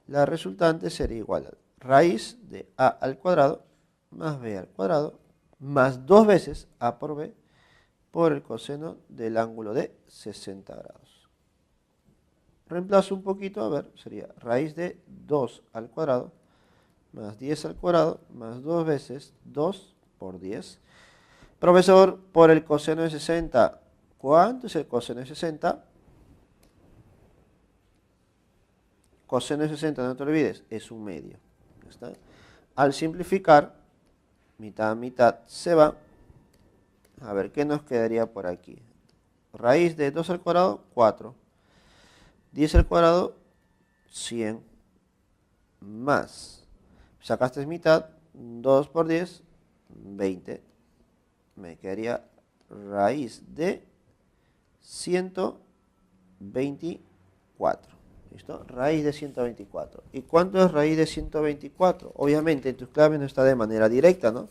La resultante sería igual a raíz de A al cuadrado más B al cuadrado más 2 veces A por B por el coseno del ángulo de 60 grados. Reemplazo un poquito, a ver, sería raíz de 2 al cuadrado más 10 al cuadrado más 2 veces 2 por 10. Profesor, por el coseno de 60, ¿cuánto es el coseno de 60? Coseno de 60, no te olvides, es un medio. ¿Está? Al simplificar, mitad a mitad se va. A ver, ¿qué nos quedaría por aquí? Raíz de 2 al cuadrado, 4. 10 al cuadrado, 100. Más. Sacaste mitad, 2 por 10, 20, me quedaría raíz de 124. ¿Listo? Raíz de 124. ¿Y cuánto es raíz de 124? Obviamente en tus claves no está de manera directa, ¿no?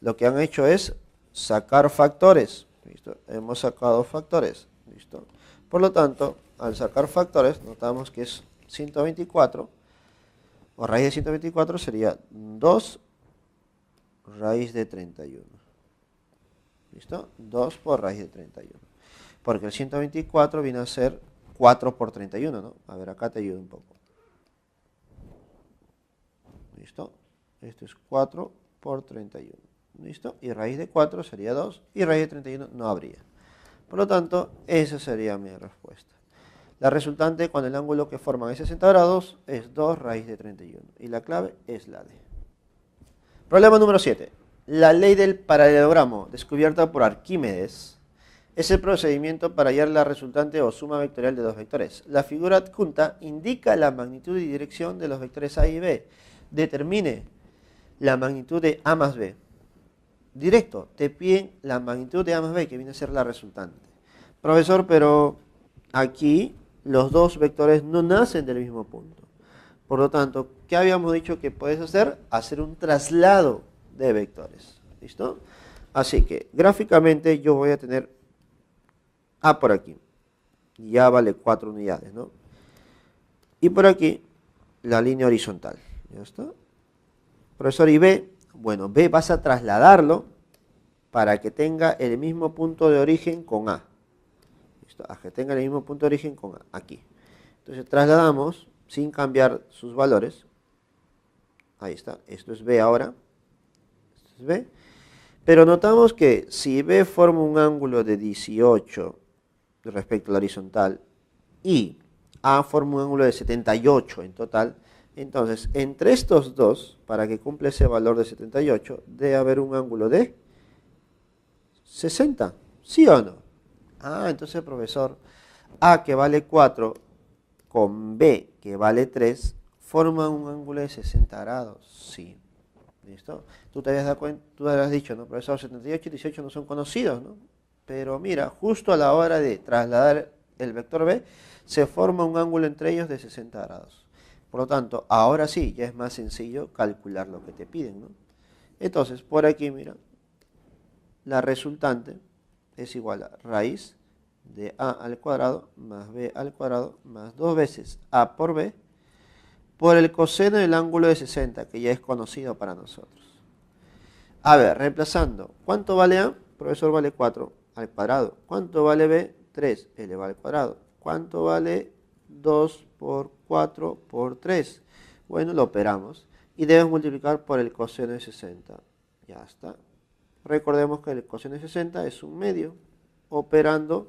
Lo que han hecho es sacar factores. ¿Listo? Hemos sacado factores. ¿Listo? Por lo tanto, al sacar factores, notamos que es 124, o raíz de 124 sería 2 raíz de 31. ¿Listo? 2 por raíz de 31. Porque el 124 viene a ser 4 por 31, ¿no? A ver, acá te ayudo un poco. ¿Listo? Esto es 4 por 31. ¿Listo? Y raíz de 4 sería 2 y raíz de 31 no habría. Por lo tanto, esa sería mi respuesta. La resultante con el ángulo que forman es 60 grados es 2 raíz de 31. Y la clave es la D. Problema número 7. La ley del paralelogramo, descubierta por Arquímedes, es el procedimiento para hallar la resultante o suma vectorial de dos vectores. La figura adjunta indica la magnitud y dirección de los vectores A y B. Determine la magnitud de A más B. Directo, te piden la magnitud de A más B, que viene a ser la resultante. Profesor, pero aquí los dos vectores no nacen del mismo punto. Por lo tanto, ¿qué habíamos dicho que puedes hacer? Hacer un traslado de vectores. ¿Listo? Así que, gráficamente yo voy a tener A por aquí. Ya vale 4 unidades, ¿no? Y por aquí, la línea horizontal. ¿Ya está? Profesor, ¿y B? Bueno, B vas a trasladarlo para que tenga el mismo punto de origen con A. ¿Listo? A que tenga el mismo punto de origen con A. Aquí. Entonces trasladamos, sin cambiar sus valores. Ahí está. Esto es B ahora. Esto es B. Pero notamos que si B forma un ángulo de 18 respecto a la horizontal y A forma un ángulo de 78 en total, entonces entre estos dos, para que cumpla ese valor de 78, debe haber un ángulo de 60, ¿sí o no? Entonces, profesor, A que vale 4 con B que vale 3 forman un ángulo de 60 grados, sí. ¿Listo? Tú te habías dado cuenta, tú te habías dicho, ¿no? Profesor, 78 y 18 no son conocidos, ¿no? Pero mira, justo a la hora de trasladar el vector B, se forma un ángulo entre ellos de 60 grados. Por lo tanto, ahora sí, ya es más sencillo calcular lo que te piden, ¿no? Entonces, por aquí, mira, la resultante es igual a raíz de A al cuadrado más B al cuadrado más 2 veces A por B por el coseno del ángulo de 60, que ya es conocido para nosotros. A ver, reemplazando, ¿cuánto vale A? Profesor, vale 4 al cuadrado. ¿Cuánto vale B? 3 elevado al cuadrado. ¿Cuánto vale 2 por 4 por 3? Bueno, lo operamos. Y debemos multiplicar por el coseno de 60. Ya está. Recordemos que el coseno de 60 es un medio. Operando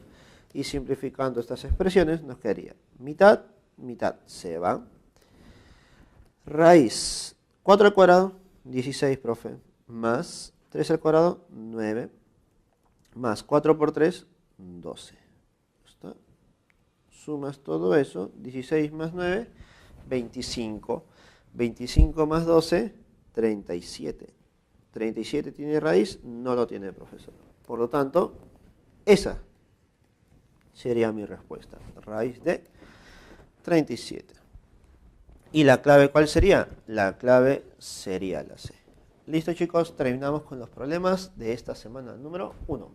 y simplificando estas expresiones nos quedaría mitad, mitad se va. Raíz 4 al cuadrado, 16, profe. Más 3 al cuadrado, 9. Más 4 por 3, 12. ¿Está? Sumas todo eso, 16 más 9, 25. 25 más 12, 37. 37 tiene raíz, no lo tiene el profesor. Por lo tanto, esa sería mi respuesta. Raíz de 37. ¿Y la clave cuál sería? La clave sería la C. Listo, chicos, terminamos con los problemas de esta semana número 1.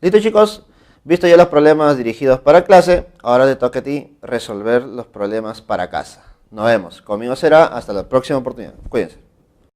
Listo, chicos, visto ya los problemas dirigidos para clase, ahora te toca a ti resolver los problemas para casa. Nos vemos. Conmigo será hasta la próxima oportunidad. Cuídense.